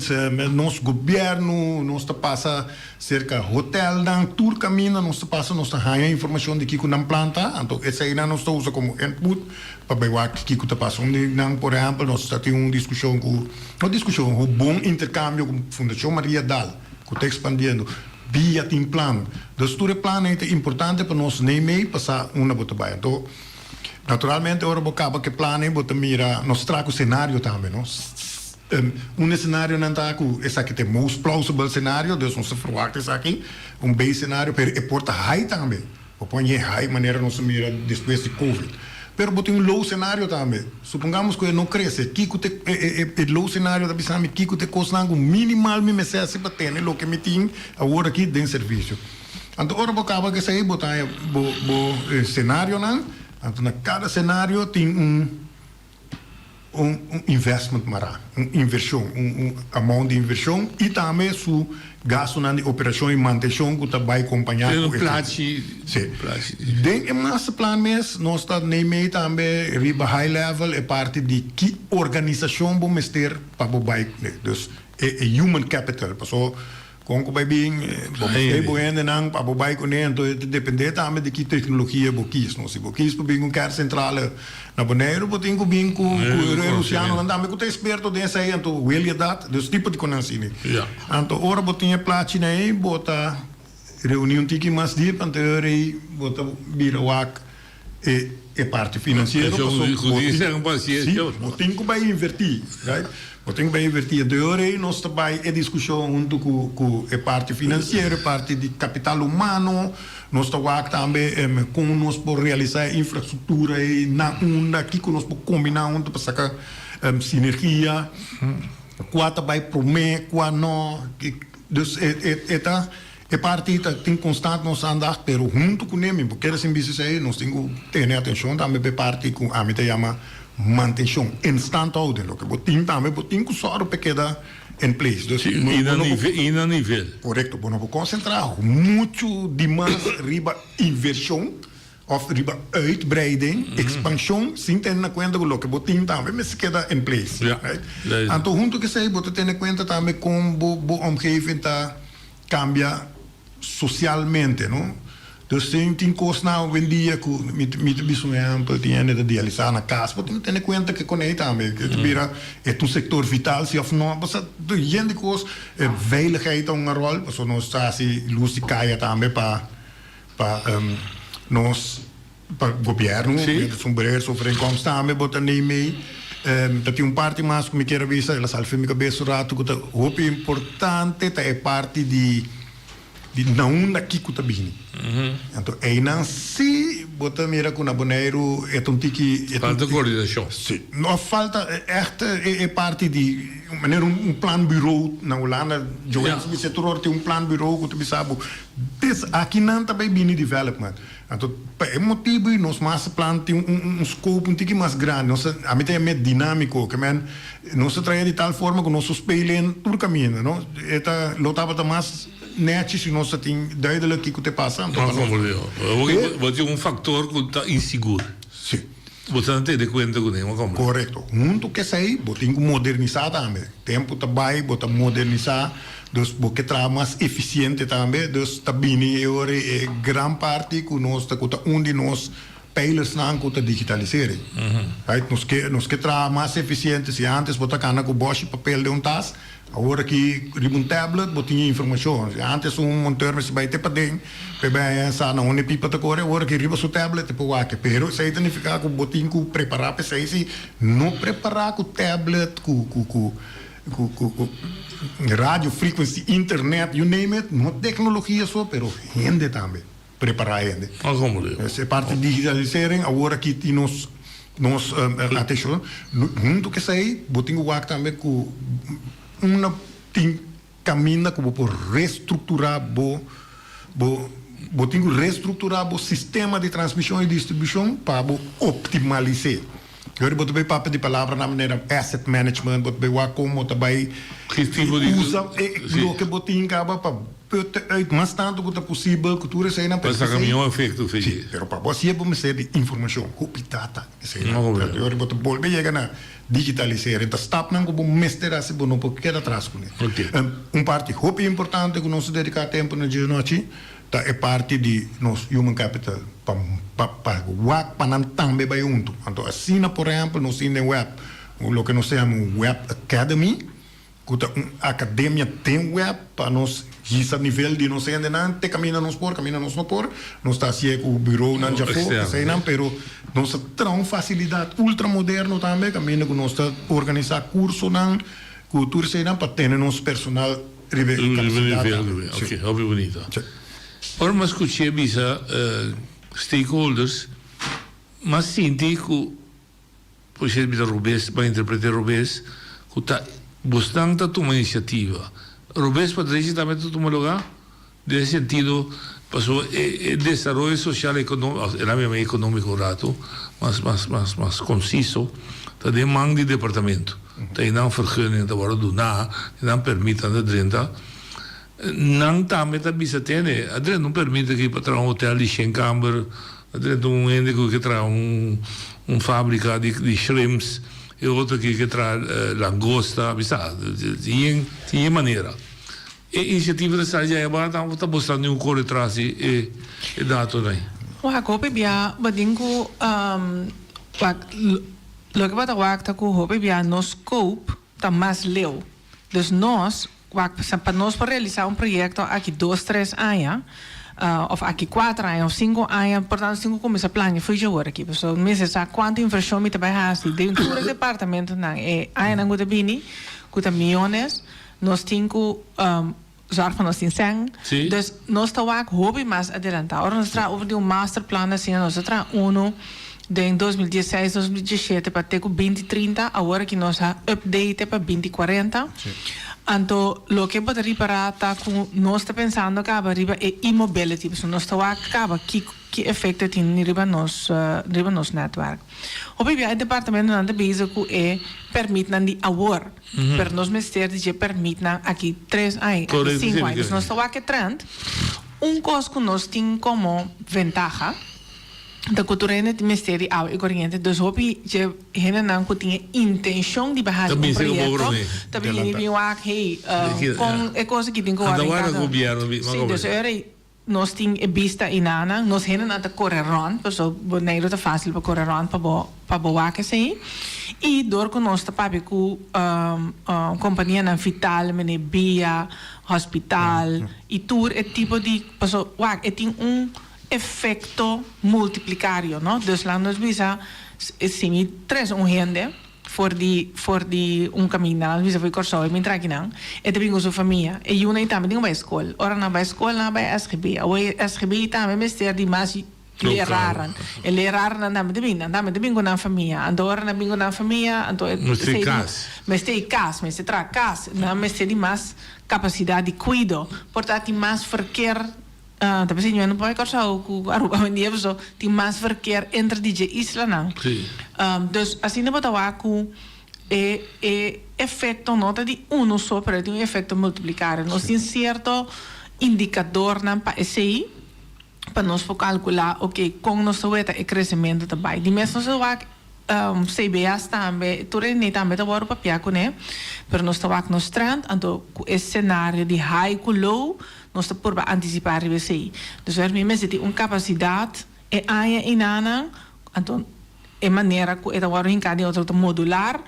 nosso governo, nós está passa cerca hotel, dan tour caminho, nós está passa nós está ganhar informação de que com não planta, então essa aí nós está usa como input para ver que está passa, onde não por exemplo nós está tendo uma discussão um bom intercâmbio com a Fundação Maria Dal, que está expandindo via tem plano. Dus tour plano é importante para nós nem meio passar uma bota baia. Então naturalmente, ora acaba que plane, bota mira, nós trago cenário também, não? Cenário não está com esse aqui tem most plausible cenário, dus nós verwachten isso aqui, bem cenário, pero é porta high também. Põe high maneira nós mira depois de Covid. Pero bota low cenário também. Supongamos que não cresce, kiko te low cenário da bisami, kiko te custa minimal me necessa para ter, lo que me tem agora aqui dentro serviço. Então ora acaba que sai botar cenário não? Então, na cada cenário tem investment mará, inversão, amount de inversão e também su gasto na operação e manutenção que vai acompanhar com sim. Dentro do nosso plano mesmo, nós estamos nem também riba high level é parte de que organização vamos ter para o bike, dus é human capital, pessoal. Kung ko bem, bom boende nang pabobai ko niyan to depende também de que tecnologia bokis, no se bokis po bing car central na Bonaire, botin ko bing ko Luciano andame ko te esperto dessa aí, então William dat, dos tipo de conhecimento. Então ora botinha platina aí, bota reunião tiki mas deep, então aí bota birawak e parte financeira, botin ko vai invertir, right? Eu tenho que invertir de hora e nós também é discussão junto com a parte financeira, a parte de capital humano, nós também como nós podemos realizar infraestrutura e na onda aqui que nós podemos combinar junto para sacar sinergia, qual também promete, qual não, dus é parte tem constante nós andar, pero junto com ele, porque assim bicho aí nós temos que ter atenção também para parte com a gente chama manutenção, instanthouden. Botin também, botin que só para quedar em place. Dus, e na nível. Correto, vamos concentrar muito demais riba inversão, of riba uitbreiding, expansão, sem ter na conta do que botin também, mas queda em place. Então, junto que sei, botin ter na conta também como a omgeving cambia socialmente, não? Dus tem coisas nou em dia que me por exemplo tinha de dialisar na casa, porque não tem conta que com ele também, que vira é um setor vital se of não, mas do gente coisas veiligheid uma rol, porque nós está assim luz de caia também para nós para o governo, os sombreros, overeenkomst daarmee wordt er niet mee. Dat die parte mais como quer ver, ela salve minha cabeça rato que é importante, é parte de não daqui que tá bem. Então aí não se bota mira com na boneiro é tiki falta coordenação. Sim, não falta echt é parte de maneira plan bureau na Holanda, Johannes me setor tem plan bureau que tu sabe. Aqui não tá bem development. Então, é motivo nós mais plan tem scope tiki mais grande, nós a mim é mais dinâmico, que man nós trabalha de tal forma que nós espelhem tudo caminho, não? Eta lotava mais netjes se nós tem duidelijk que te passa. Você é fator que está inseguro. Sim. Você não tem de conta com nenhuma como. Correto. Muito que sei, você tem que modernizar também. Tempo também, você modernizar, dus você trabalha mais eficiente também, dus também é grande parte que nós tá onde nós pijlers na que digitaliseren. Right? Nós que trabalhar mais eficiente se antes você cana com boche papel de tas. Agora que um tablet, você tinha informação. Antes monteur me vai ter para dentro, para sa na onde pipa tá corre, agora que riba seu tablet para o aqui. Pero isso aí significa que você tem que preparar para isso, não preparar com tablet, com rádio, frequência, internet, you name it, não tecnologia só, pero gente também preparar gente. Essa é parte de digitalisering. Agora que nós atenção, muito que sei, você tem que também com uma caminha como por reestruturar tem que reestruturar o sistema de transmissão e distribuição para optimalizar. Agora você vai papo de palavra na maneira asset management, você vai como também usa o que você tem para mais tanto que é possível que tudo seja na pessoa. Mas caminhão efeito fez. Sim, mas para você é ser de informação, copy data. Agora você pode chegar na digitalizar, então stap não como mestre assim, não pode quedar atrás com ele. Parte muito importante que nós dedicar tempo na dia noite, é parte de nós human capital para não também vai junto. Então assim, por exemplo, nós temos web, o que nós chamamos web academy, que a academia tem web para nós esse nível de nós ainda não te caminha nos por, nós está assim com o bureau não já foi, sei não, pero nós temos facilidade ultramoderno também, caminha que nós está organizar curso não, cultura sei não para ter nosso personal nível. Ok, óbvio bonito. Ora mas escutei bisa stakeholders, mas sinti que por ser bisa Rubens, para interpretar Rubens, que está bastante uma iniciativa. Rubens Patricia também tomou lugar, nesse sentido, passou desenvolvimento social e econômico rato, mas conciso, está de mão de departamento. Tem não vergunning, está agora do nada, não permite a drenta. Não também está bisa tene, a drenta não permite que para trazer hotel de Schenkamber, a drenta ende que traz fábrica de shrimps. E outro que traz langosta, tinha maneira. E a iniciativa da cidade agora está mostrando corre atrás e dado aí. O Hakope bia badingo lo que bata wakta ku hope bia no scope tá mais leu. Dus nós para nós para realizar projeto aqui 2-3 anos of aqui 4 anos of 5 anos, portanto 5 começa a planear foi agora aqui, pessoal, meses a quanto inversão me também há de um todo departamento não é aí não gosta bem, custa milhões, nós temos zorg van ons zijn, dus nós está ook hobby mais adelantado. Nós tra over de masterplan assim, nós tra uno de 2016, 2017 para ter com 2030, agora que nós update para 2040. Então, o que pode reparar tá com nós está pensando que arriba é e-mobility, porque nós está acaba que efeito tem arriba nos network. O PBI departamento não bezig com permite não de agora, per nós ministério de permite não aqui 3 anos, 5 anos, nós está que trend. Coisa que nós tem como ventaja da cultura e do ministério ao corrente, dus hoop je hen não que tinha intenção de barrar um projeto, também ele ook com é coisa que tem que sim, dus nós tem vista inana, nós hen não tá correr rond, pessoal, não é fácil para correr rond para boa que sei. E door que nós tá papi com companhia na vital, Bia, hospital, e tour é tipo de pessoal, é tem efecto multiplicario, ¿no? Dus lang nos visa simi tres gente voor die caminhar, visa foi corso e mintra kinang, e te bingo sua família. E una ita me bij school. Ora na bij school na bij SGB. Awe SGB ita me mister di mas leraren. E leraren andam de bingo na família. Andora na bingo na família, ando meste tra cas, na meste di mas capacidade de cuido. Portanto, mais verkeer tapi sih não pode cortar o aruba mendia so tem mais verkeer entre DJ Isla não. Dus assim não pode waku efeito nota de só para ter efeito multiplicar. Nós tem certo indicador na para SI para nós calcular com nosso weta e crescimento também. De mesmo so wak CBS também, tudo nem também tá bora papia com né, pero nós tá wak no strand, então esse cenário de high com low nós estamos por antecipar isso aí. Então, a gente tem uma capacidade e aí inana, então é maneira que é agora em cada outro modular,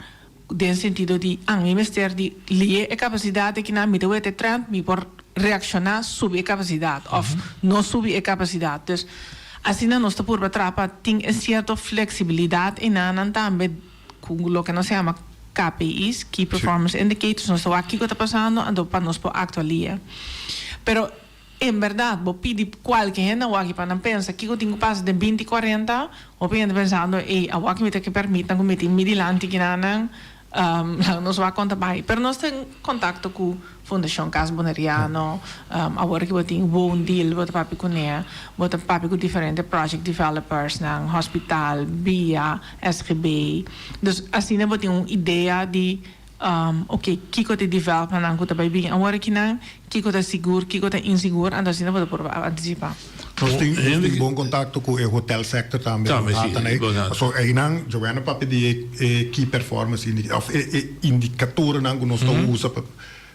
no sentido de a mim mestre de ler a capacidade que na mídia é trend, me por reaccionar subir a capacidade, ou não subir a capacidade. Então, assim nós estamos por atrapar tem certa flexibilidade inana também com o que nós chamamos KPIs, Key Performance Indicators, nós estamos aqui que está passando, então para nós por actualizar. Pero en verdad, vos pidi cualquier gente o aquí para pensar que yo tengo pasos de 20 y 40, o bien pensando, a aquí me te que permitan que me te midilante que nanan, nos va a contar más. Pero no estoy en contacto con Fundación Cas Boneriano, ahora que yo tengo un deal, yo papi con ella, yo papi con diferentes project developers, nan hospital, via, SGB. Dus así no tengo una idea de kiko te develop na ko tabay bing awara kinang kiko ta seguro kiko ta inseguro anda sina pode por anticipa. Nós temos bom contato com o hotel sector também. So nang Joanna papi de key performance indicador nang nós usa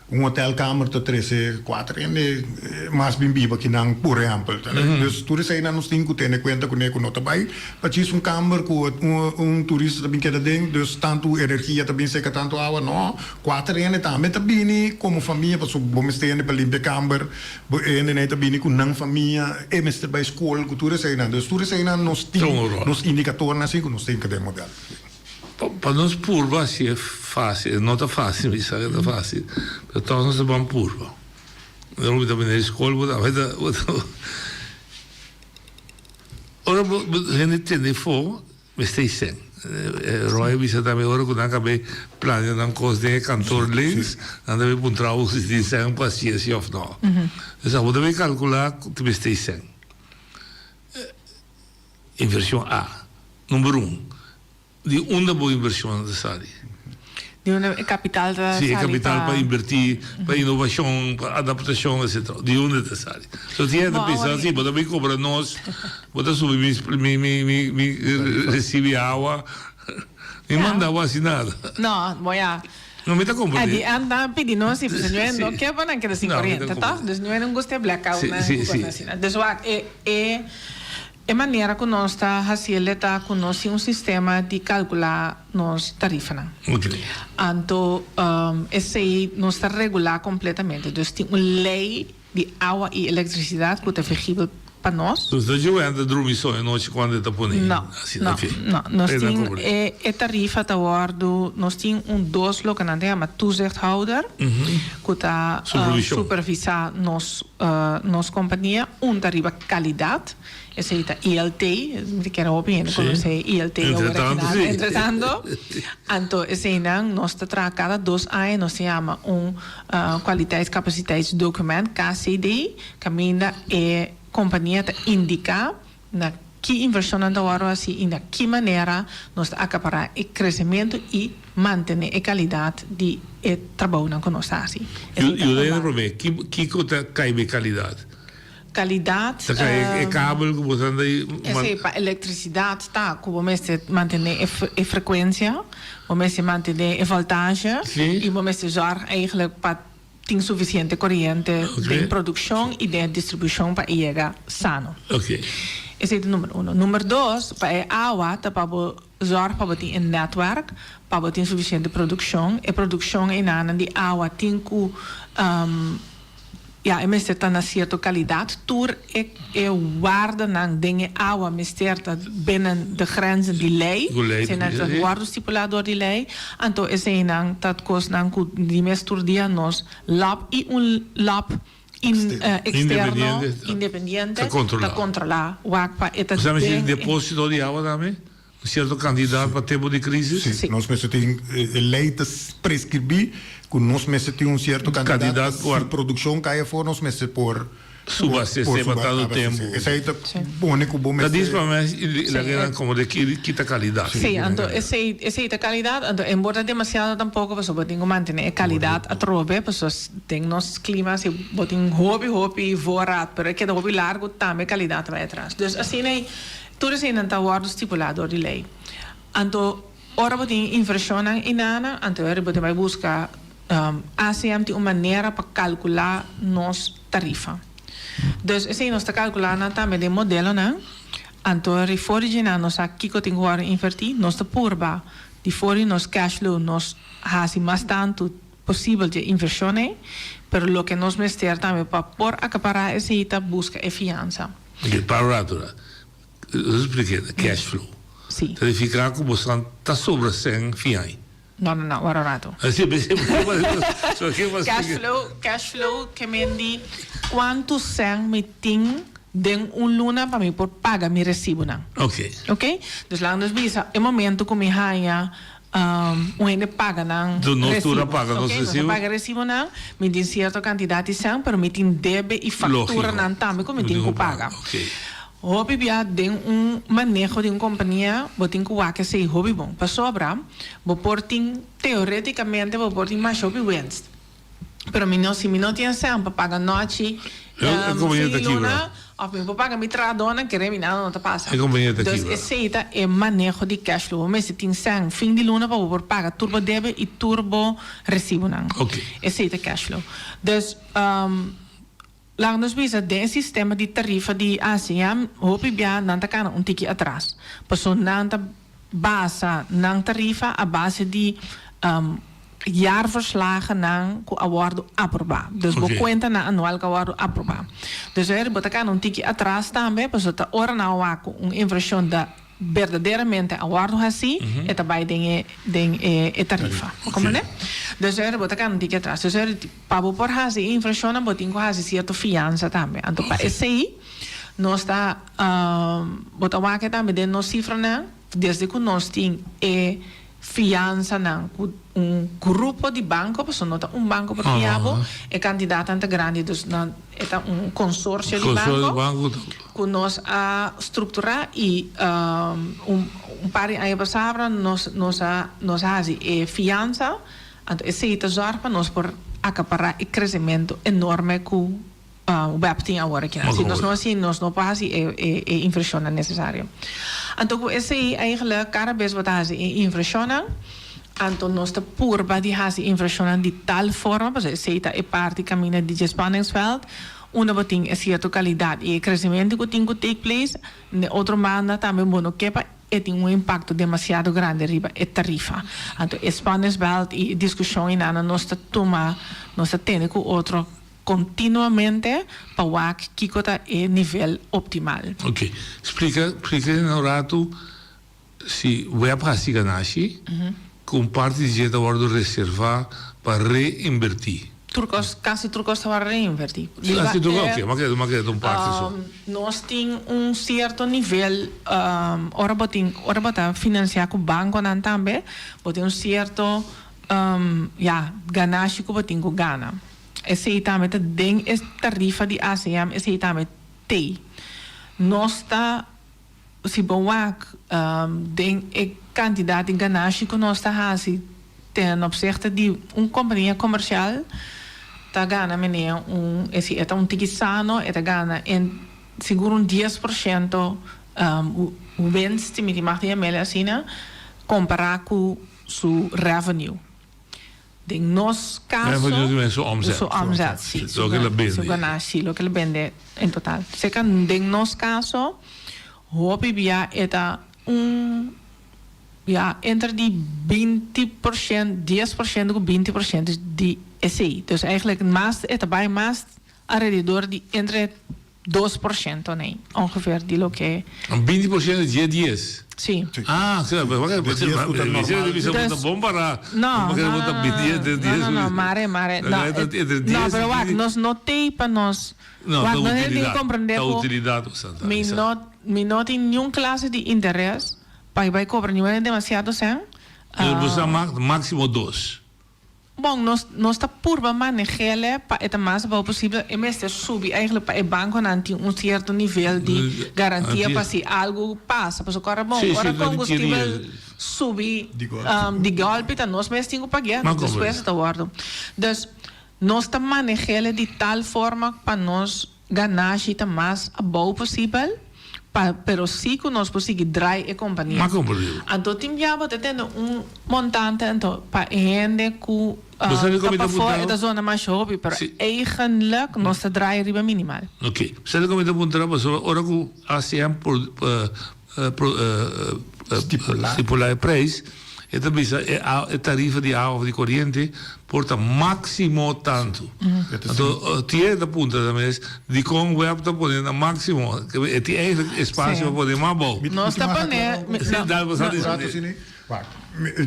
hotelkamer te 4 en mas bimbiba que não por exemplo dus toeristen aí nós temos que ter conta com nota bai para isso kamer com turista também quer ding dus tanto energia também se que tanto água não 4 en também também como família para vamos ter para limpar kamer en também com não família e mestre by school com toeristen aí dus toeristen aí nós temos nos indicador assim que nós temos que ter modelo. Para nós purva assim é fácil, não está fácil, mas é está fácil. Para todos nós vamos purva. Eu não vou também na escola, ora a gente tem fogo, mas tem sem. Roy bisa também ora quando acabei planeando um curso de cantor links, anda bem puntar o que se sem paciência ou não. Então vou também calcular que tem sem. Inversão A, número 1. De uma boa inversão necessária. De uma capital da sim, capital para invertir, para inovação, para adaptação, etc. De uma necessária. Só tinha de pensar assim, mas também cobra nós, bota subir, me recebe água, me manda água assim nada. Não, boia. Não me está comprando. Adi anda pedindo assim, mas não que é para não querer assim corrente, tá? Dus não é um gosto de blackout, né? Sim. Dus wat é maneira que nós está fazendo com nós um sistema de calcular nos tarifas. Então, esse aí nós está regular completamente. Então, tem uma lei de água e eletricidade que é vigível para nós. Então, você já anda dormir só à noite quando está por aí? Não. Nós temos a tarifa da ordem, nós temos dois que nós chamamos toezichthouder, que está supervisar nossa companhia, tarifa qualidade. Essa é a ILT, me quero ouvir, conhecer ILT agora. Entretanto, então, esse é nós está cada 2 anos, nós chama qualidade capaciteidsdocument, KCD, que ainda é companhia indica na que inversão da hora assim e na que maneira nós acaparar o crescimento e manter a qualidade de trabalho que nós fazemos. Eu lembro para mim, que cai de qualidade? Qualidade. É cabo que você anda aí. Para eletricidade, tá? Como você manter a frequência, você manter a voltagem e você usar eigenlijk para ter suficiente corrente de produção e de distribuição para chegar sano. Esse é o número 1. Número 2, para a água, para usar para ter um network, para ter suficiente produção. A produção é de água tem que ja, en mister dan een certa kwaliteit. Toer ik waarde naar dingen oude mister dat binnen de grenzen die lei. Zijn dat waarde stipulado door die lei. En toen is een dan dat kost dan die mister dianos lab i un lab in externo independiente te controlar. Wakpa eta. Sabe se depósito de agua também? Um certo candidato para tempo de crise? Sim. Nós mesmo tem lei de prescrever que nós mesmo tem um certo candidato por produção que é for nós mesmo por subastecer todo tempo. Essa aí tá bom, né? Como mesmo. Diz para mim, la quedan como de quita calidad. Sí, ando esse calidad, ando embora demasiado tampoco, pues botin mantener calidad a trobe, pues tem nos climas e botin hobby voorraad, pero que hobby largo também calidad vai atrás. Dus assim né, tudo assim não tá guardo stipulado door die lei. Ando ora botin inversión in ana, ando ora botin vai buscar ACM tem uma maneira para calcular nos tarifa. Dus assim nós está calculando também de modelo, né? Então, reforiginar nós aqui que tem que invertir, nós está purba, de fora nós cash flow nós hasi mais tanto possível de inversão, pero lo que nós mester também para por acaparar essa ita busca eficiência. Okay, para eu expliquei, cash flow. Sim. Significa que você está sobre 100 fiai. Não, agora rato. Cash flow que me diz quanto sen me tem den luna para mim por pagar me recibo não. Ok? Dus lang dus bisa, em momento que me ganha ainda paga não. Do nosso paga nos recibo. Paga recibo não, me tem certa quantidade sen, pero me tem debe e fatura não também como me tem que pagar. Hobby bia den manejo de companhia, botin que o que sei hobby bom. Para sobra, bo portin teoreticamente bo portin mais hobby wins. Pero se não tinha sempre paga noite, luna, of me paga mi tradona que reminado não te passa. Dus esse é manejo de cash flow. Mas tem sem fim de luna para por paga turbo debit e turbo recibo não. Esse é cash flow. Dus lang nos bisa de sistema de tarifa de ASEAN, hopi bia nanta kana un tiki atrás. Paso nanta basa nang tarifa a base de jaarverslagen nang ku awardo aproba. Dus bo cuenta na anual ka awardo aproba. Dus bota kana un tiki atrás também, paso ta ora na waku un inversión da verdadeiramente awardo assim, e também tem tarifa. Como né? Dus bota kana un tiki atrás. Dus para por hasi inflação botin ko hasi certo fiança também. Então para esse aí nós está bota waku também de nos cifra na desde que nós tem fiança não grupo de banco, porque não tá banco por fiabo, candidato ante grande, dus não é consórcio de banco que nós a estruturar e par de aí passava nós faz fiança, então esse é zorg para nós por acaparar o crescimento enorme que o web tem agora aqui. Nós não faz inversão necessária. Então esse é eigenlijk cada vez wat hace inversão. Então nós está purba de hace inversão de tal forma, porque esse é parte caminho de spanningsveld. Uma botin é certa qualidade e crescimento que tem que take place. Outra maneira também bueno que tem impacto demasiado grande riba e tarifa. Então spanningsveld e discussão em ana nós está toma, nós está tendo com outro continuamente para que está é nível optimal. Ok. Explica no rato se web hasi ganashi com parte de dinheiro guardo reservar para reinvertir. Quase turcos para reinvertir. Quase turcos, mas que um parte só. Nós temos certo nível, ora botar financiar com o banco não também, botar certo ganashi que botar com gana. Esse aí também tem tarifa de ASEAN, esse aí também tem. Nós está, se bom tem quantidade de ganagem que nós está fazendo, ten opzichte de companhia comercial, está ganhando meneer esse é tiki sano, está ganhando em seguro 10% o winst, me mag die mele assim, comparar com seu revenue. In nos caso, su omzet, sì, lo che la bende. Sì, lo che la bende in totale. Secondo, in nos caso, hopi via eta entre die 20%, 10% of 20% die SI. Dus eigenlijk maast, het bij maast alrededor de entre 2%, né? Ongeveer die lo que... 20% de G10. Sim. Ah, claro, mas vai você vai bombar. Não, mare. Não, pero wak, nós não tem para nós. Não, não é de compreender. A utilidade, Mi não tem nenhuma classe de interesse para vai cobrar nenhum demasiado sem. Você máximo 2. Bom, nós está por manejar para é mais possível e mesmo subir eigenlijk para o banco nanti certo nível de garantia para se algo passa, para socorrer bom. Agora combustível subir de golpe, então nós mesmo temos que pagar depois da ordem. Então, nós está manejando de tal forma para nós ganhar o mais bom possível. Pero sí que nós conseguimos drive a companhia. Então, tem já tendo montante para gente que está fora da zona mais jovem, mas eigenlijk nós está drive riba minimal. Ok. Você está comentando apontar para a hora que a ASEAN estipular o preço, a tarifa de água de corrente porta máximo tanto. Então, tinha da ponta da mesa de como web está podendo máximo, que tem espaço para poder mais bom. Nós está podendo.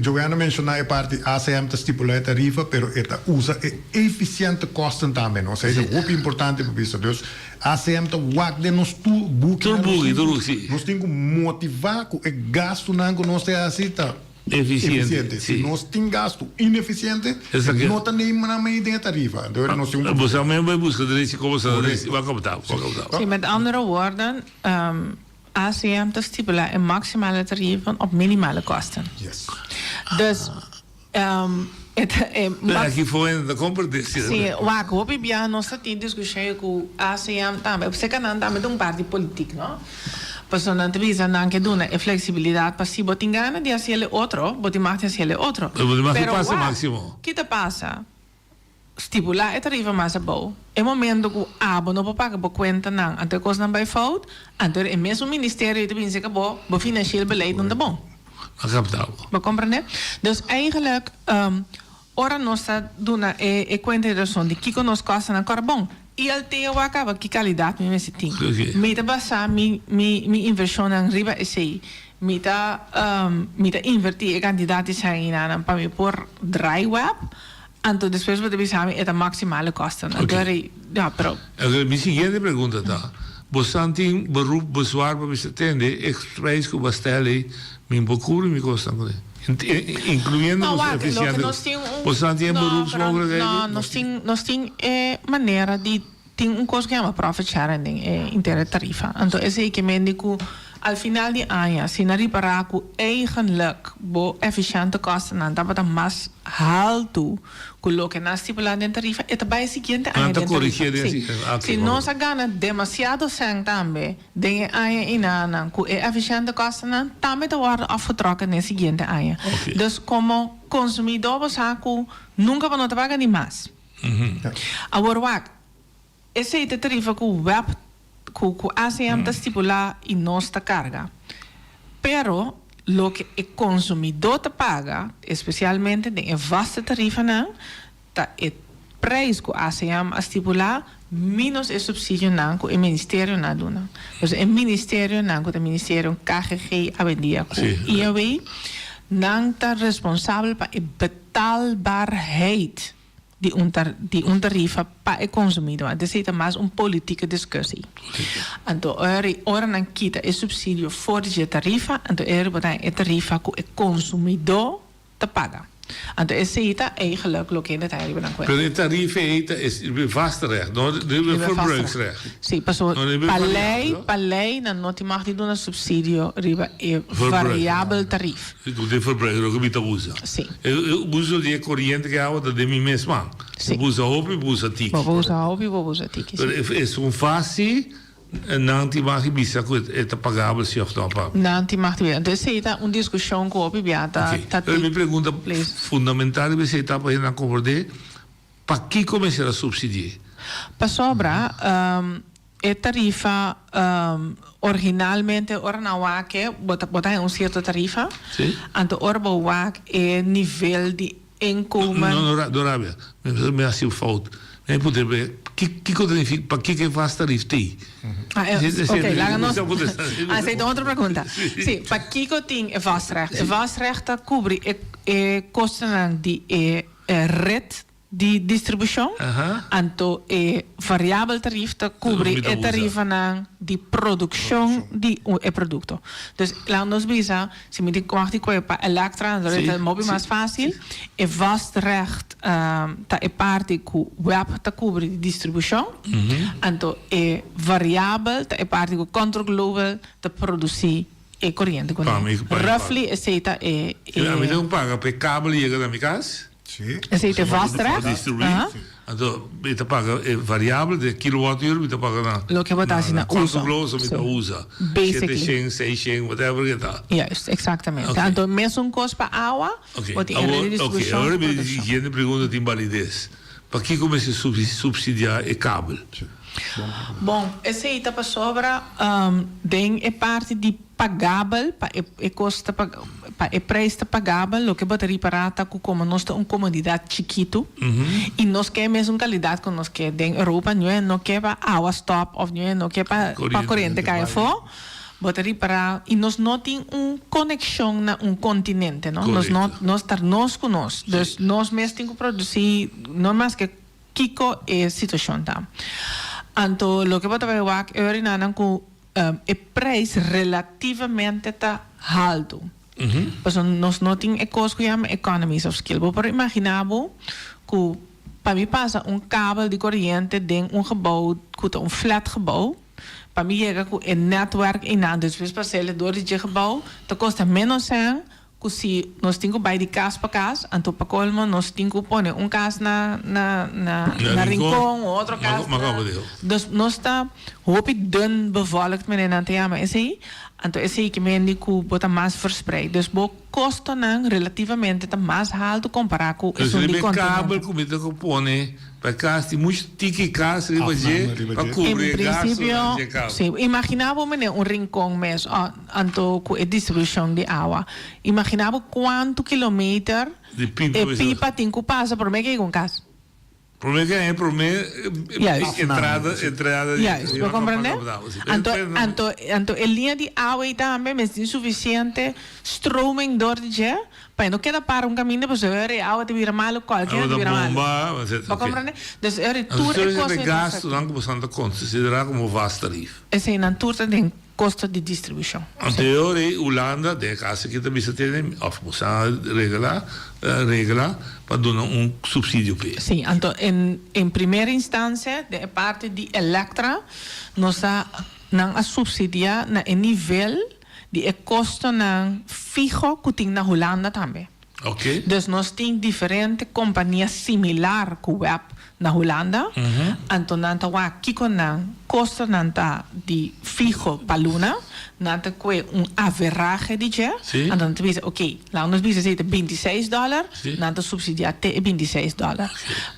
Joanna mencionou a parte ASEAN está estipular a tarifa, pero esta usa eficiente kosten também, ou seja, muito importante para isso. Deus, ASEAN está wak de nós tu buque. Nós temos que motivar que o gasto não nós é assim tá eficiente. Se nós temos gasto ineficiente, não tem nenhuma medida de tarifa. Então nós temos. Você também vai buscar direito como se vai captar. Sim, met andere woorden. ASEAN te stipuleren een maximale tarieven op minimale kosten. Yes. Dus aqui foi da competição. Sim, waar ik hoop je nog steeds in discussie com ASEAN também. Op zich kan também doen parte politiek, não? Personas te dicen que duna é flexibilidade para si botin gana de hacerle otro, botin más de hacerle otro. Pero pasa máximo. ¿Qué te pasa? Stipular a tarifa mais bom. É momento que o abo não pode pagar por conta não, até coisa não vai fout, então é mesmo o ministério de pensa que bom, o financieel beleid não é bom. Acceptável. Você compreende? Dus eigenlijk, ora nós está dando a consideração de que nos custa na carbon. E ele tem o acaba que qualidade me se tem. Me tá passar mi inversão em riba esse. Me tá invertir a quantidade de sangue na para me por dry web. Então, depois você sabe é a maximale kosten. Okay. Ja, pero. Minha seguinte pergunta tá. Você tem beroep bezwaar para você atender, express que você stellen, mijn procure me kosten. Incluindo os eficientes. Você tem beroepsmogelijkheden? Não, nós temos maneira de tem coisa que chama profit sharing intertarifa. Então, esse é que me indico al final de ano, se não reparar que eigenlijk bo efficiënte kosten dan dat we mais alto coloque na estipulada em tarifa e também seguinte ano de tarifa. Se nós ganha demasiado sem também, de ano em ano, que é efficiënte kosten dan também worden afgetrokken na seguinte ano. Dus como consumidor você que nunca vamos pagar nem mais. Agora, esse é tarifa que o web que ASEAN está estipular e nós está carga. Pero, lo que o consumidor te paga, especialmente de vaste tarifa, tá o preço que ASEAN estipular, menos o subsídio que o Ministério não dá. Então, o Ministério não, o Ministério KGG, a vendia, o IAW, não está responsável para a betaalbaarheid de tarifa para o consumidor. Dus het is mais politieke discussie. Então, ora não quita o subsídio voor de tarifa, então botar a tarifa que o consumidor te paga. Então, esse é eigenlijk o que het eigenlijk dan kwam. De tarifa is vastrecht, de verbruiksrecht. Sim, passou para lei, não te mag doen een subsídio riba e variável tarief. De verbruiker ook niet te usa. Sim. Uso de corriente que hago de mim mesmo. Usa hobby, usa tiki. Usa hobby, usa tiki. É fácil. Não te mag je bisa que é pagável se of não paga. Não te mag je. Dus é uma discussão que o biata. Minha pergunta fundamental é você está para não concordar. Para que começar a subsidiar? Para sobra, a tarifa originalmente ora na wake botar certa tarifa. Sim. Então ora bo wake é nível de inkomen. Não, Dorábia. Me assim falta. Nem poder ver Kiko significa para que faz tarifa tem? Oké, laten we aceita outra pergunta. Sim, para Kiko tem vastrecht. Vastrecht cobre kosten die red de distribuição, então variável tarifa cobre o tarifa de produção de produto. Então, lá nos visa, se me diz que para Elektra, é muito mais fácil. É vastrecht, tá parte que o web tá cobre de distribuição, então é variável, tá parte que o controle global tá produzir e corrente. Roughly, aceita é. Eu não pago para cabo chega na minha casa. Aceita vastrecht. Então, você paga variável de quilowatt-hora, você paga na. Lo que você assim na usa. Você usa. Basically. 600, whatever que tá. Yes, exatamente. Okay. Então, mesmo custo para água, Ok, agora me diz que a pergunta tem validez. Para que começa a subsidiar o cabo? Bom, esse aí está para sobra, tem a parte de pagável, para custa para o preço pagável, o que bateria parata como nós temos uma comunidade chiquito e nós quer mesmo qualidade que nós quer em Europa, não quer para água stop ou não quer para corrente cair fora. Bateria para e nós não tem conexão na continente, não? Nós estar nós com nós, então nós mesmo temos que produzir, não mais que Kiko é situação tá. Então, o que você vai ver é que o preço relativamente está alto. Porque nós não temos coisas que chamam economies of scale. Por imaginar que para mim passa cabo de corrente dentro gebouw, que é flat gebouw. Para mim chega com o network e nada. Depois para ser door de gebouw, dat custa menos que se nós temos que ir de casa para casa, então para colmo nós temos que pôr casa na rincão, outro casa. Então nós está hoop dun bevolkt met een thema is aí, então esse aí que me indico bota mais verspreid. Dus bo custo não relativamente está mais alto comparado com isso de cabo como te compone para casa tem muito tique casa para cobrir gas. Sim, imaginava rincão mesmo, então com a distribuição de água. Imaginava quanto quilômetro de pipa tem que passar por meio que um caso. Por mim é entrada de vou compreender? Então a linha de água também é insuficiente stroming door de para não queda para caminho para ver a água te vira mal qualquer te vira mal. Vou compreender? Então é tudo é gasto não que você não considera como vasta tarifa. Esse na turta tem custo de distribuição. Anterior Holanda de casa que também se tem of você regla para dar subsídio para. Sim, então em primeira instância de parte de Elektra nós não subsidiar na nível de custo não fijo que tem na Holanda também. Ok. Dus nós temos diferentes companhias similares com o web na Holanda. Então, nanta wa kiko na custo nanta de fijo para Luna, nanta que average de je. Então, nanta diz, ok, lá nós diz assim $26, nanta subsidiar até $26.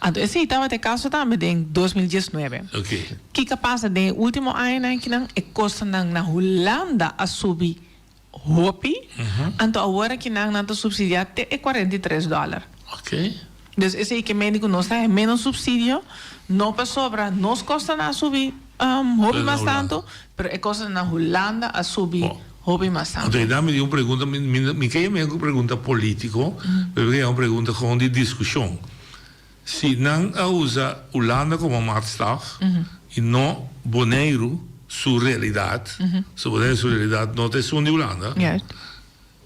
Então, esse estava de caso também em 2019. Ok. Que passa no último ano que não é custo na Holanda a subir hopi, então agora que não subsidiar até $43. Ok. Dus esse aí que médico não está menos subsídio, não para sobra, nos custa na subir hopi mais tanto, mas é custa na Holanda a subir hopi mais tanto. Então, dá-me uma pergunta, me quer uma pergunta política, porque é uma pergunta com de discussão. Se não usa Holanda como maatstaf e não Bonaire sua realidade, sua realidade não é só de Holanda.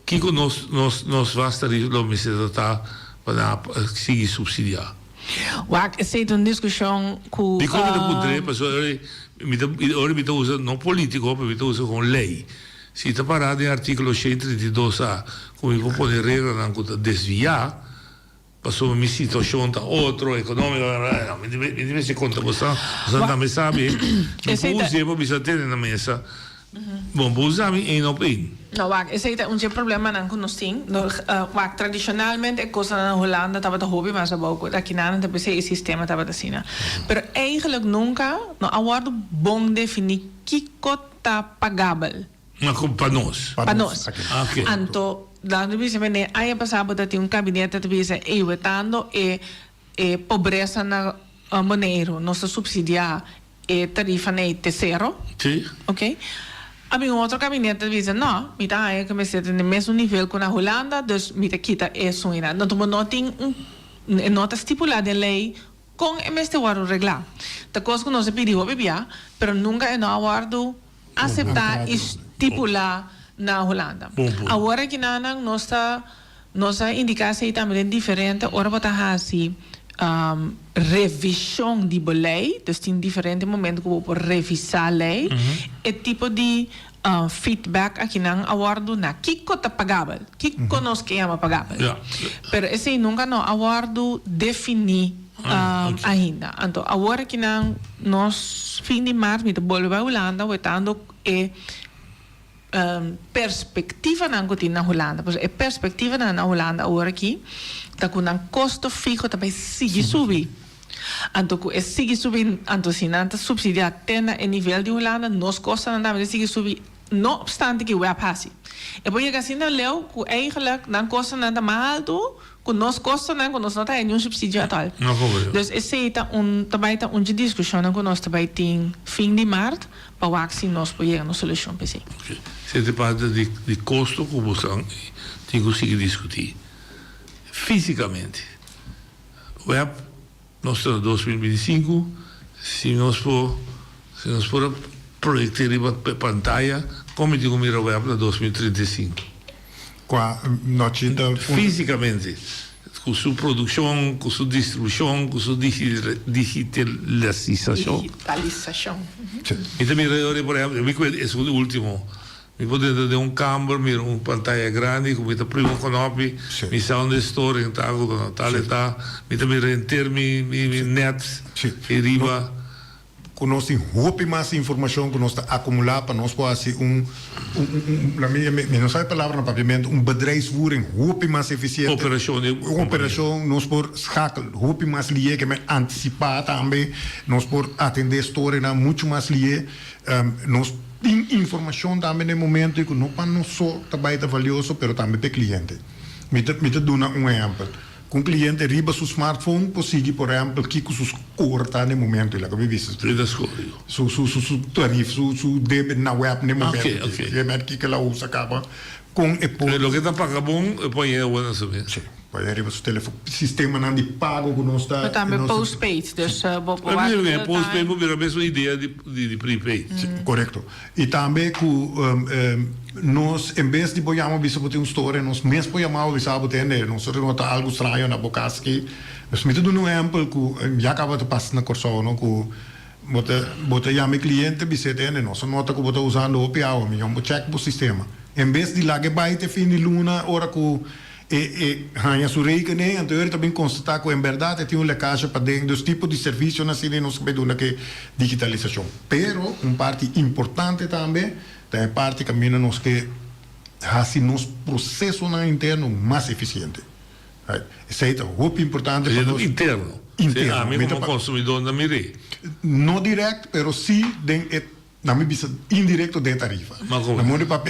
Que nós vamos estar para seguir subsidiar. Essa é uma discussão com... De como eu poderia, porque agora me usa não político, mas me usa com lei. Se está parado em artigo 132A, como eu vou pôr regra para desviar, passou uma situação da outra econômica, me deve conta, você também sabe, não pode usar, precisa ter na mesa. Bom, vou usar em opinião. Não, esse é um problema que nós temos. Tradicionalmente, a coisa na Holanda estava de hobby, mas aqui não tem esse sistema estava assim. Mas eigenlijk nunca, não há bom definir que está pagável. Para nós. Para nós. Então, lá no vídeo, aí passava que tinha gabinete de visa evitando a pobreza na Monero, nossa subsidiar é tarifa nem terceiro. Sim. Ok? Había um outro gabinete que diz, não, me dá aí que me sente no mesmo nível que na Holanda, dus me quita isso ainda. Não tomo nota estipulada em lei com este guardo reglar. Da coisa que nós pedimos bebia, pero nunca é não guardo aceitar estipular na Holanda. Agora que nana nossa indicação também diferente, ora botar assim revisão de lei, dus tem diferente momento que vou revisar a lei, é tipo de feedback aqui não awardo na kiko tá pagável, kiko nós que é pagável, pero esse nunca não awardo definir ainda. Então agora que não nós fim de março me volve a Holanda, vetando perspectiva na Holanda, pois é perspectiva na Holanda agora aqui, tá com um custo fixo também sigue subir. Então é sigue subindo, então se não tá subsidiar até no nível de Holanda, nos custos não também sigue subir, não obstante que o passe. E depois que assim não leu, que eigenlijk não custa nada mais alto, que nos custa não, que nós não tem nenhum subsídio atual. Então esse é também tá de discussão que nós também tem fim de março para ver se nós podemos uma solução para isso. Você tem parte de custo que você tem que conseguir discutir. Fisicamente, web, nós estamos em 2025, se nós for projetar a pantalla, como digo, mira web para 2035. Fisicamente, com sua produção, com sua distribuição, com sua digitalização. E também, por exemplo, esse é o último. Mi potete de un camber, mi una pantalla grande, come il primo conopi, mi sound store in tago con tale età, mi también enter mi net e riba. Conosco hope mais informação que nós está acumular para nós fazer não sei a palavra no papiamento, bedrijfsvoering hope mais eficiente. Operação nós por schakel, hope mais lié que me antecipar também, nós por atender store na muito mais lié, nós tem informação também no momento que não só também é valioso, mas também para o cliente. Me dou um exemplo. Com o cliente riba seu smartphone, consegue, por exemplo, que os corta no momento, lá que me viste. Su tarifa, su débito na web no momento. E que ela usa acaba com e por. Lo que está pagando, põe é bueno saber. Sim. Põe arriba seu telefone, sistema de pago que nós está. Mas também postpaid, dus postpaid é a mesma ideia de prepaid. Correto. E também que nós, em vez de apoiarmos bisa por ter store, nós mesmo apoiamos bisa por ter, nós nota algo estranho na boca que, nós me dando um exemplo que já acaba de passar na corção, não que bota já meu cliente bisa ter, nós nota que bota usando o PAO, me chamo check o sistema. Em vez de lá que vai ter fim de luna, hora que ganha sua rekening, então eu também constatar que em verdade tem uma lecagem para dentro dos tipos de serviços assim nós sabemos que digitalização. Pero parte importante também, tem parte que mina nós que assim nos processo na interno mais eficiente. Isso é muito importante para nós. Interno. A mim como consumidor não mirei. Não direto, pero sim na minha vista indireto de tarifa.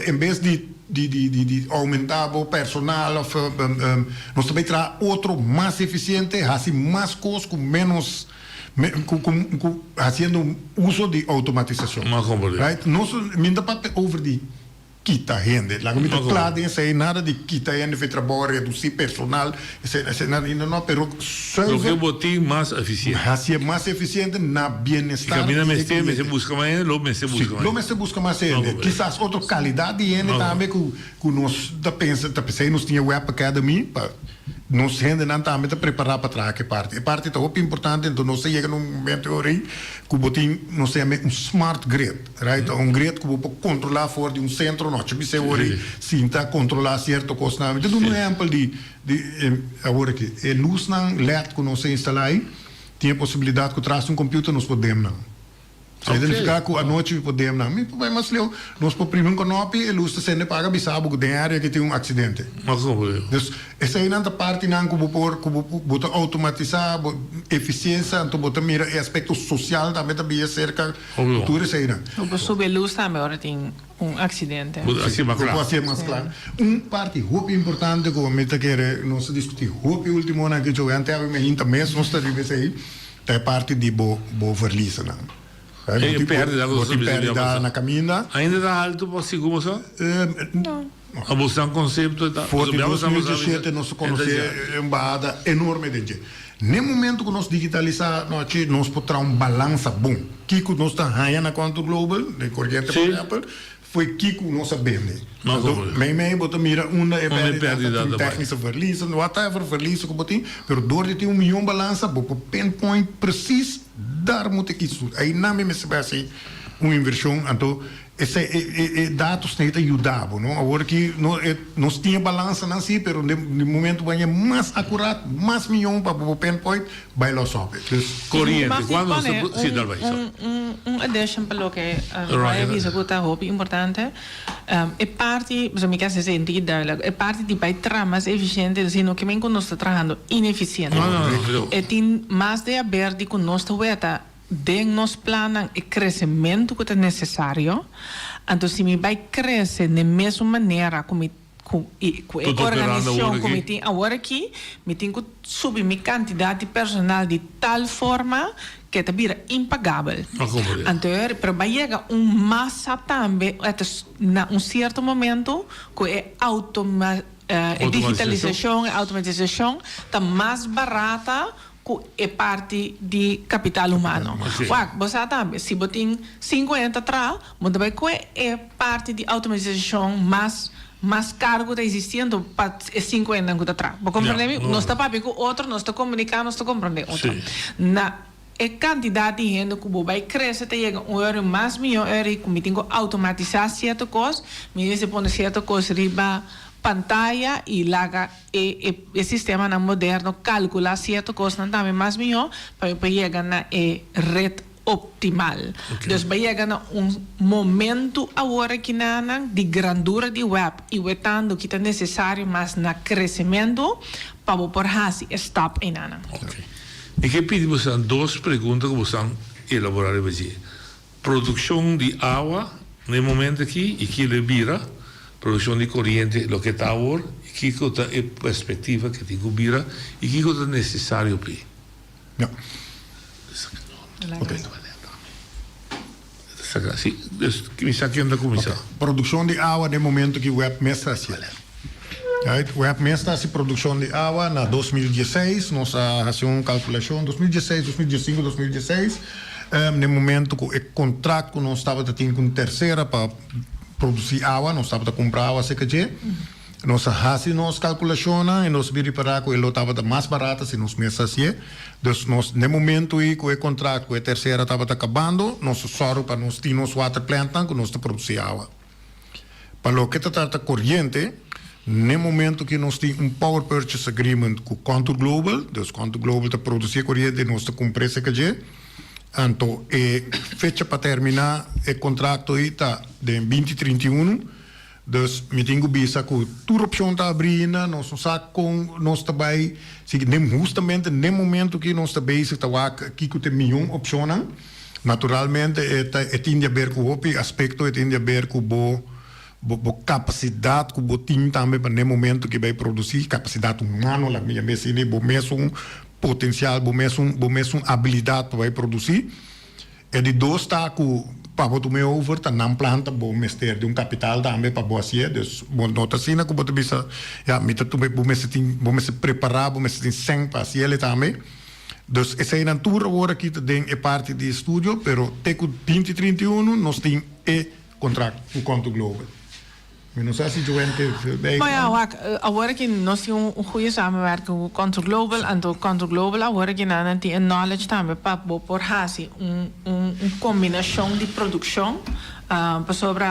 Em vez de aumentar o personal, nós também traz outro mais eficiente, assim mais custo, com menos, fazendo uso de automatização. Right? Nós ainda para over de quita gente, lá como está claro, não sei nada de quita gente, de trabalho, reduzir personal, ainda não, pero lo que botín mais eficiente. Assim mais eficiente na bem-estar. Camina me se busca mais, lo me se busca mais. Lo me se busca mais gente. Quizás outra qualidade de gente também que nós pensei nós tinha Web Academy, nós ainda não também está preparar para trás que parte. A parte está muito importante, então nós chega num momento aí que botim nós temos smart grid, right? Grid que pode controlar fora de centro, nós precisa hoje sim tá controlar certo coisa. Então um exemplo de agora que a luz não LED que nós instalar aí, tem a possibilidade que traz computer nós podemos não. Se identificar que a noite podemos não, mas nós por primeiro conopi, a luz está sendo paga bisabo que tem área que tem acidente. Então essa aí não parte não que botar automatizar eficiência, então botar mira aspecto social também também cerca tudo isso aí não. O sobre luz também agora tem acidente. Assim mais claro. Parte muito importante que eu me quero nós discutir. O último ano que eu ante a minha mesmo nós está aí. tem parte de bo verliezen. Perde da perde na caminha. Ainda está alto para segundo só? Não. A buscar conceito da. Voor 2017 nós conhecemos uma enorme de gente. No momento que nós digitalizar, nós podemos balança bom. Kiko nós está ganhando na conta global, de corrente por exemplo, foi Kiko nós sabemos. Mas bota mira uma é perde técnica verliezen, whatever verliezen que botem, pero door de ter milhão balança, bopo pinpoint preciso dar muito isso. Aí não me se assim uma inversão, então esse dados não ajudavam, não? Agora que nós tinha balança não sim, pero no momento vai mais acurado, mais milhão para o pinpoint, vai lá sobe. Corriente, quando se dá vai. Addition para lo que Raya visa que está muito importante, é parte, se me quer sentir é parte de vai tramas eficiente, sino que me nós está trabalhando ineficiente. É tem mais de aberto que nós está de nos planos e crescimento que é necessário, então se me vai crescer da mesma maneira como a organização como tem agora aqui, me tem que subir minha quantidade de personal de tal forma que é vira impagável. Então, para vai chegar massa também, em certo momento, que é digitalização e automatização está mais barata é parte de capital humano. Você também, se você tem 50 atrás, você vai é parte de automatização mais cargo está existindo para 50 anos atrás. Você compreende? Nós está para com outro, nós está comunicando, nós está compreendendo outro. Na quantidade de gente que vai crescer, chega euro mais milhão euro, como tem que automatizar certas coisas, me se põe certas coisas riba pantalla e lá o sistema moderno calcula certas coisas também mais melhor para chegar na rede optimal. Então vai chegar na momento agora que de grandura de web e o tanto que é necessário mas na crescimento para por hasi stop em nana. E que pedimos são duas perguntas que você elaborar hoje. Produção de água no momento aqui e que ele vira produção de corrente, lo que está agora, e que é a perspectiva que tem que vir, e que é necessário para. Ja. Ok. Sim, me saquem da comissão. Produção de água no momento que o web mestra assim. O web mestra assim produção de água na 2016, nós fazemos uma calculação 2016, 2015, 2016, no momento que o contrato nós estava tendo com terceira para produzir água, nós estávamos a comprar água seca, nós fazemos calculações e nós vimos para que ele estava mais barato se nós mesmos assim. Então, no momento em que o contrato com a terceira estava acabando, nós só para nós ter nosso water plant que nós produzir água. Para o que trata corrente, no momento que nós temos power purchase agreement com o Contour Global, então o Contour Global está produzindo corrente e nós está comprando seca. Então, a fecha para terminar o contrato está de 2031. Então, me tenho vista que toda opção está abrindo, nós também, justamente no momento que nós estamos aqui com milhão de opções, naturalmente, tem a ver com o aspecto, tem a ver com a capacidade que o time também, no momento que vai produzir, capacidade humana, la minha mecine, mesmo potencial, mesmo habilidade para produzir. E de dois está com para o meu over, tá na planta, bom mestre de capital também para você, dus bom nota assim, que você bisa, me tá tu bom se preparar, bom se sem para se ele também. Dus essa é a natura agora que tem é parte de estúdio, pero até com 2031 nós tem contrato com o Contour Global. Não sei se Joanne quer agora que nós temos goede samenwerking com o Contour Global, en o Contour Global agora que nós temos knowledge também para por fazer combinação de produção para sobre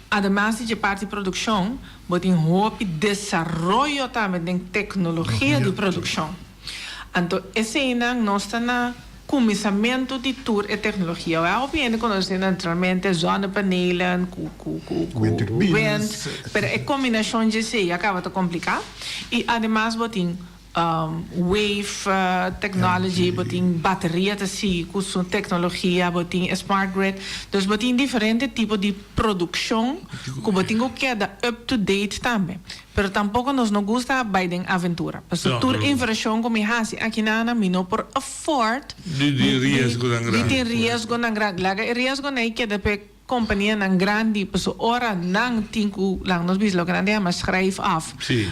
además de parte de produção, tem hoop desenvolvimento também de tecnologia de produção. Então esse é nosso começamento de tour e tecnologia. Eu opino que nós temos naturalmente zonnepanelen, wind, mas a combinação de si acaba de complicar. E además, tem wave technology, boting bateria te zie, kusun tecnologia, boting smart grid. Dus boting diferente tipo de producción, que boting ook queda up to date también. Pero tampoco nos gusta Biden aventura. Pues No, tour no. inversión como hasi aquí nana mino por afford. Di riesgo dan grande. Di riesgo dan grande. Laga riesgo na que de companhia nan grande, pues ora nang tinku lang nos bis lo que nande mas schrijf af. Sí.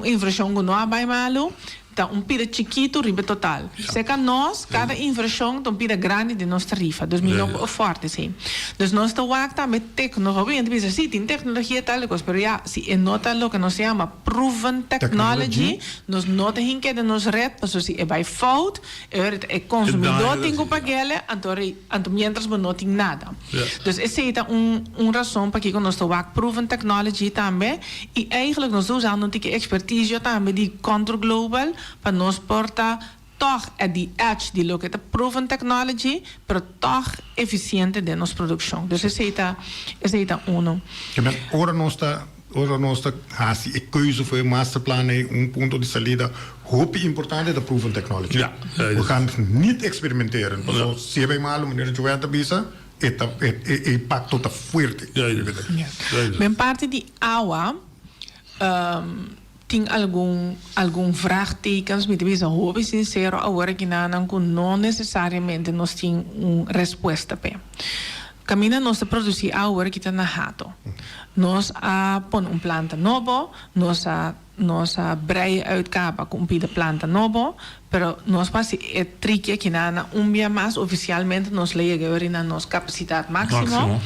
Inversión no bij malo. Tá pida chiquito riba total. Seca nós, cada inversão então pida grande de nossa tarifa. Dus mino forte sim. Dus nós tá wacta met tecnologia, então bisa sim, tem tecnologia tal coisa, pero ya si nota lo que nos chama proven technology, nos nota hinke de nos red, pues si é by fout, é consumidor tem que pagar, então mientras não tem nada. Dus essa é razão para que nós tá wak proven technology também e eigenlijk nós usando die expertise também de Control Global para nós portar toch die edge die look at proven technology, pero toch eficiente de nossa produção. Dus esse é uno. Ora nossa a keuze voor masterplan is ponto de salida hoop importante da proven technology. Ja, we gaan niet experimenteren. Ja. Se bij malo meneer Joanta Bisa, impacto tá fuerte. Ben parte de AWA tem algum vraagtekens met deze hoop is sincero agora que não necessariamente nós tem resposta pe. Camina nós produzir agora que está na rato. Nós pon planta novo, nós brei uitkapa com pida planta novo, pero nós passa trique que na dia mais oficialmente nós leia agora na nossa capacidade máxima.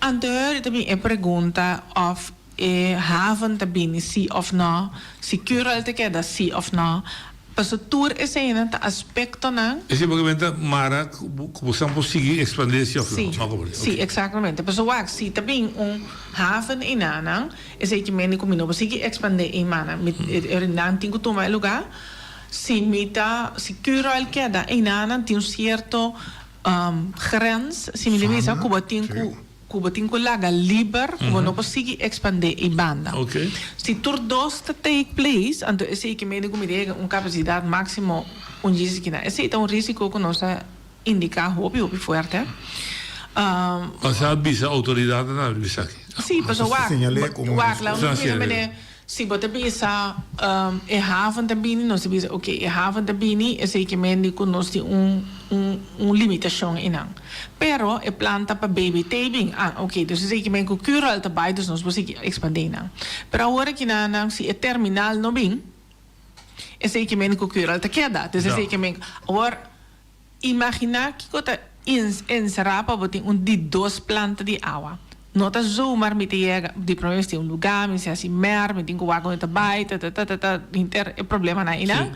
Anterior também pergunta of haven te binnen, sim of não, se cura te queda, sim of não. Mas o tour é um aspecto não. Esse movimento Mara, como estamos conseguir expandir sim of não? Sim, exatamente. Mas o que se também haven em Nanang, é que menos como não conseguir expandir em Mana, não tem que tomar lugar. Se cura te queda em Nanang tem certo grens, se me diz, Cuba tem que laga liber, Cuba não consegue expandir em banda. Okay. Se tur dos te take place, então esse que me digo capacidade máxima diz que esse é risco que nós indicar hobby forte. Mas a bisa autoridade na bisa aqui. Sim, mas o se você pensa haven também, nós pensa, ok, haven também, é que me digo nós tem limitação em não. Pero é planta para baby tabing, ok, dus é que me digo cura te bai, dus nós vamos expandir não. Pero agora que não se é terminal não bem, é que me digo cura te queda, dus é que me agora imaginar que você encerrar para botar de duas plantas de água. Não está zomaar met die problemas tem lugar, mas assim mer, met tem que água está baita, inter é problema na ina.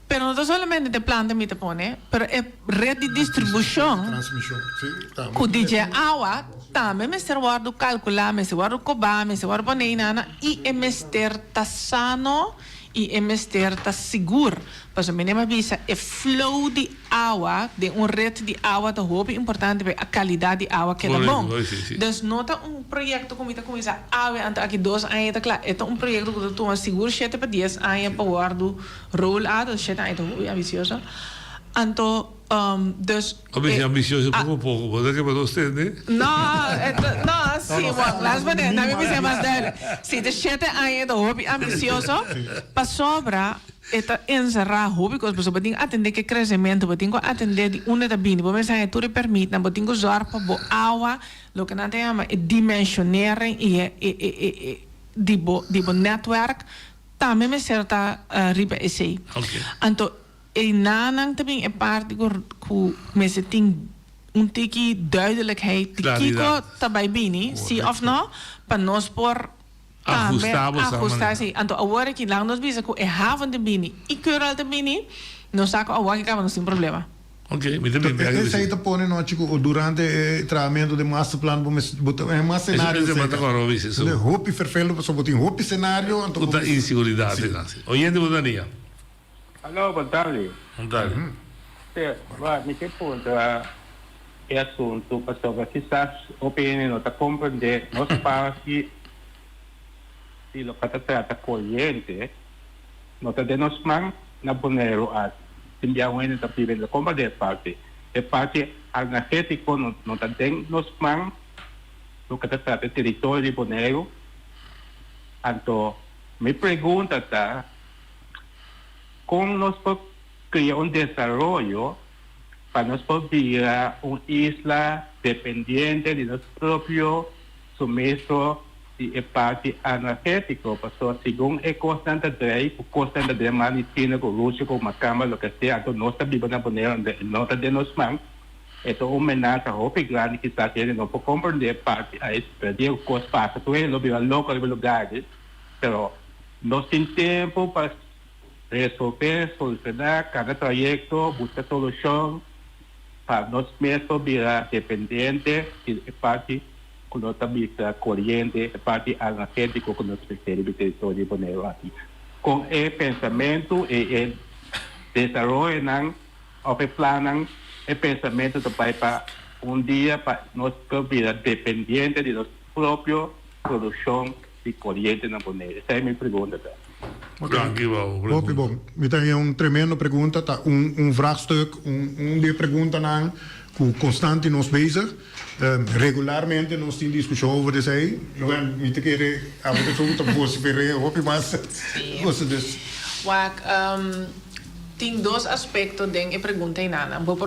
Pero não está solamente de planta me te pone, pero é rede de distribuição. Transmissão, sim. Com DJ água, também me ser guardo calcular, me ser guardo cobrar, me ser guardo poner nana e é mester tá sano e é mester tá seguro. Mas a minha visa é flow de água, de rede de água, da roupa importante para a qualidade de água que é bom. Dus nota projeto como está começando água ante aqui 2 anos tá claro. É projeto que tu seguro 7 para 10 anos para guardo roll out, 7 anos é ambicioso. Então dus ambicioso pouco, pode que para você, né? Não, sim, las maneras, na minha visão mais dele. Se de 7 anos da hobby ambicioso, para sobra eta encerrar hobby, porque você pode atender que crescimento, pode atender de uma da bine, porque você tu permite, não pode usar para boa água, lo que não tem ama é dimensionering e de network, também me certa riba esse. Então e nanang também é parte que mensen tem tiki duidelijkheid kiko tabay bini sim of não para nós por ajustar sim então agora que lá nós visa que é haven de bini e cural de bini nós saco agora que não tem problema. Ok, muito bem. Esse aí tá pondo no chico durante o tratamento de master plan, é mais cenário. Isso é roupa vervelho, só botar roupa cenário, então toda inseguridade. Oyente botaria. Alô, boa tarde. Boa tarde. Me pergunta é assunto para quizás opinião não está compreender nosso país se o que trata corrente nota de nos man na bonero at timbiawen na tapirin na kompa de parte energético nota de nos man no katatate territorio de bonero. Anto, me pregunta ta kung nos crea un desarrollo para nos vivir una isla dependiente de nuestro propio suministro de parte energético, porque según el constante de medicina, con Rusia, con Macamba, lo que sea, entonces no está vivo na poner nota de nos man, esto es una amenaza muy grande que está teniendo, no puedo comprender parte a eso, pero digo, cosas pasan, tú ves, lo vivo local en lugares, pero no sin tiempo para resolver, solucionar cada trayecto, buscar solución, para nos mesmos virar dependiente de parte con nuestra vista corriente, de parte energética con nuestro territorio de Bonero aquí. Con el pensamiento y el desarrollo, o el plan, el pensamiento para un día para nuestra vida dependiente de nuestra propia producción de corriente en Bonero. Esa es mi pregunta. Hopi bom. We hebben een tremende pregunta, een vraagstuk, een pregunta aan hoe constant in ons bezig. Regularmente nós temos discussão over isso aí. Não é muito querer a pessoa que você vê hopi mas você diz. Wak tem dois aspectos dentro da pergunta inana. Vou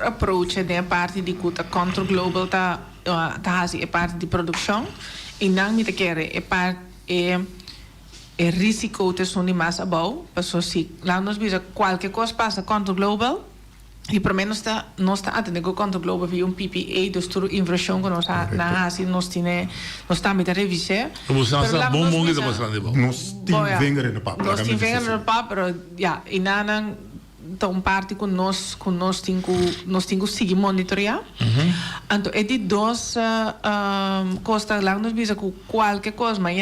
approach da parte de cuta control global tá a parte de produção e não me querer a parte é risco te sono mais abau, porque se lá nós vemos qualquer coisa passa contra o global, e pelo menos nós está atendendo contra o global via PPA, dus toda inversão que nós na assim nós estamos a revisar. Vamos lançar bom que está passando bom. Nós temos vinger no papo. Nós temos vinger no papo, mas já e nada então parte com nós temos seguir monitorear. Então é de dois coisas lá nós vemos que qualquer coisa mas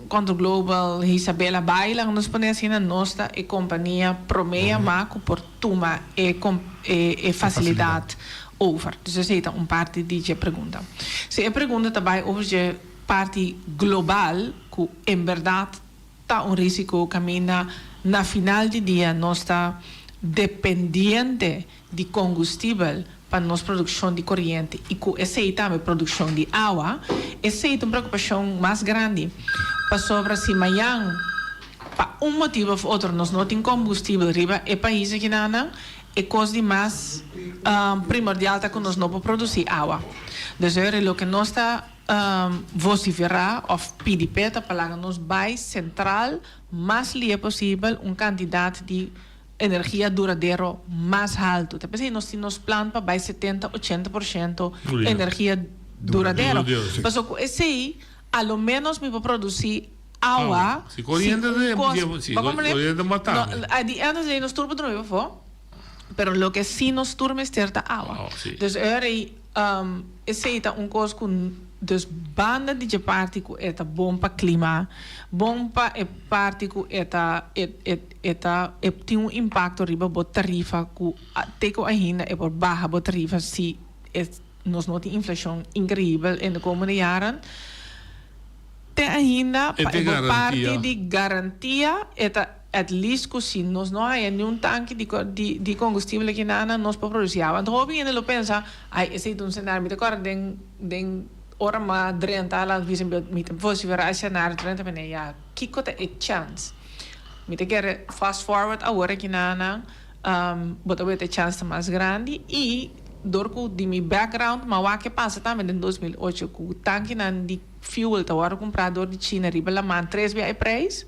contra o global Isabela Baila nos põe assim na nossa companhia promeia marco por toma e facilidade over. Dus essa é parte de pergunta. Se a pergunta também over parte global que em verdade está risco caminha na final de dia nós está dependente de combustível para nossa produção de corrente e com essa também produção de água, essa é uma preocupação mais grande. Para sobre se amanhã, para motivo ou outro, nós não temos combustível riba, é país que não é coisa de mais primordial que nós não podemos produzir água. Dus é o que nós está vociferar ou pedir para nós mais central, mais livre possível, quantidade de energia duradoura mais alto. Então, nós temos plano para 70-80% energia duradoura. Mas esse aí, ao menos, me vou produzir água. Se corriente de matar. De antes, nós turbo não vou, mas o que sim nos turbo é certa água. Então, esse é coisa com dus banda de parte que é bom para clima, bom para parte que tem impacto riba boa tarifa que teco ainda é por baixa boa tarifa se nós não tem inflação incrível em comende jaren. Tem ainda parte de garantia at least se nós não há nenhum tanque de combustível aqui nós podemos produzir. Então, hobby ainda lo pensa, esse é cenário muito agora den ora ma 30 la visem mit você ver a cenário 30 bene ja kiko te chance mit quer fast forward agora que bota a chance mais grande e dorco de mi background ma wa que passa também em 2008 com o tanque de fuel tá agora comprador de China riba la man 3 via preço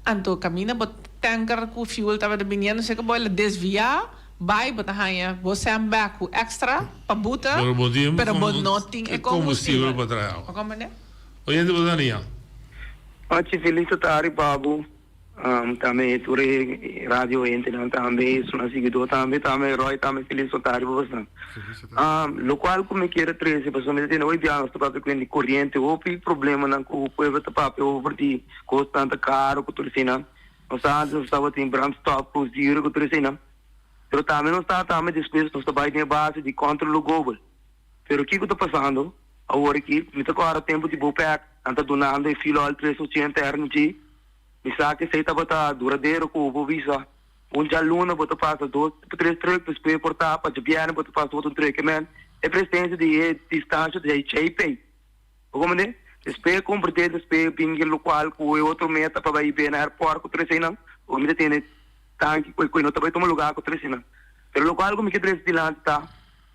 anto camina bot tanker com fuel tava de menino sei que boa desviar vai botar rainha você é back extra para botar pero bot nothing é combustível para trazer. Como é? Oi, de Bodania. Oggi felicitare Babu, também ture radio internet também, sono seguidor também Roy também felicitare você. Lo qual come quer treze pessoas me tem hoje dia sto proprio quindi corrente o problema não com o povo tá papel over di costante caro com tudo assim. Nós estava tem brand stop por zero com tudo assim. Pero também não está disposto, nós está bem base de controle global. Pero o que está passando? Agora que me agora tempo de bopec, anda donando e filo al preço interno de Misa que sei tabata duradeiro com o visa. Já luna bota passa 2, 3 truques, depois portar para Jabiana bota passa outro truque, man. É presidência de distância de JP. Como né? Depois compreender, depois pingue local com outro meta para ir bem na aeroporto com 3 não. O me tem tanque com não também toma lugar com 3 não. Pero local como que 3 de lá tá.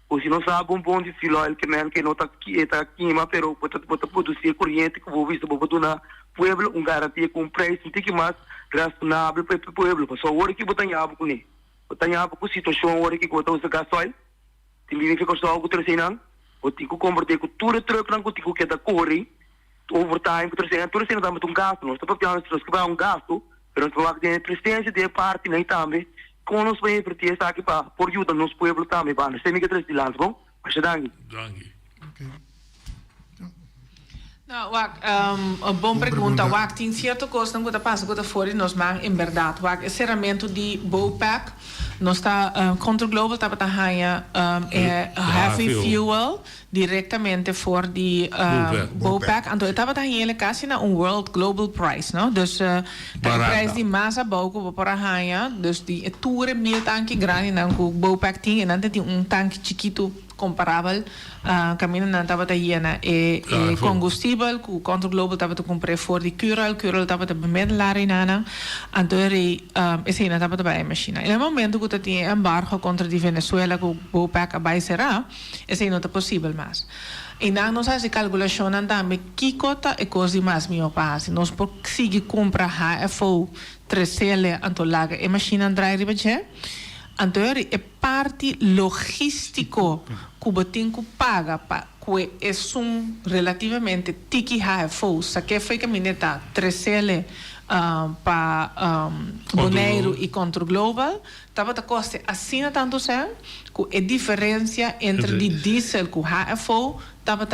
Ou se não sabe um bom de filo que man que não tá aqui, mas pero bota produzir corrente que vou visto botar na pueblo garantia com preço um tique mais razonável para o pueblo. Só hora que botar nhabo com ele. Botar nhabo com situação hora que botar usa gasoil. Tem fica só algo 3 não. O tico converter com tudo truque não com tico que da corre. Overtime, tudo não dá muito gasto. Nós estamos pensando que vai gasto, mas nós vamos ter presidência de parte nem também. Como nós vamos invertir essa aqui para por ajuda nos pueblos também, para nós temos que trazer de lá, bom? Mas é dangue. Nou, een bom pergunta. Wak, tem certo coisa não pode passar por fora nós mas em verdade, wak, esse serramento de BOPEC, nós está contra global tá para ganhar heavy fuel diretamente voor die BOPEC. Então estava tá ele quase na world global price, não? Dus de prijs die massa boven para ganhar, dus die toere mil tanque grande não com BOPEC tem, e não tem tanque chiquito comparável, caminho não estava tá hiena e combustível que o contra global estava tá comprar for de Curel estava tá bemiddelar in nana, então esse não estava tá para a máquina. E no momento que tinha embargo contra de Venezuela que o BOPEC vai será, esse não tá possível mais. E nós fazemos calculação também que cota é coisa mais meu passe. Nós conseguimos comprar HFO 3L então lá a máquina andar riba je. Então é parte logístico que o botinho paga para que é relativamente tiki HFO, saque foi que mineta 3L para Bonaire e contra global, estava a custa assim tanto ser que a diferença entre de diesel e HFO estava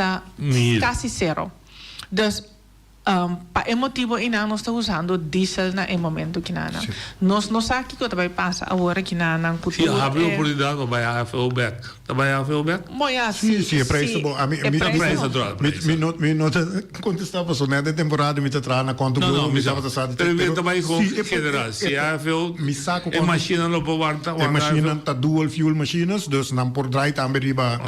quase zero. Dus para o motivo que nós estamos usando diesel na momento que nós não sabemos o que vai passar agora que nós se abre a oportunidade para HFO back, vai HFO back? Sim, é preço bom. A mim não contestava só nada temporada me tra na conta não, me estava passado. Pero também com general, se HFO é máquina não pode guardar. É máquina tá dual fuel machines, dus não por drive também riba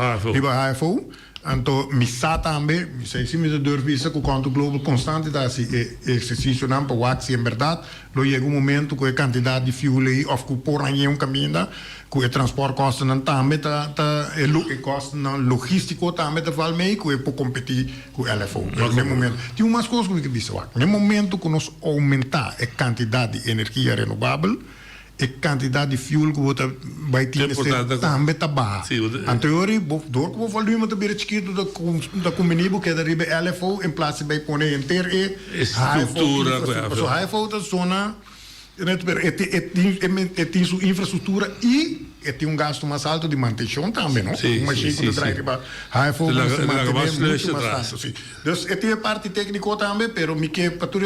HFO. Então, missa também, se me durve isso com o conto global constante da exercício não para wax em verdade, lo chega momento que a quantidade de fuel aí of que por aí caminho que o transporte custa não também e custa não logístico também tá vale meio que para competir com o LFO. No momento, tem umas coisas que disse wax. No momento que nós aumentar a quantidade de energia renovável a quantidade de fuel que você vai ter também está baixa. Anterior, door que vou falar uma tabela chiquita da comunível que é da riba LFO em place vai pôr inteiro e estrutura. A HFO da zona tem sua infraestrutura e tem gasto mais alto de manutenção também, não? Uma chica de drive para HFO se mantém muito mais fácil. Então, tem a parte técnica também, pero me que para tu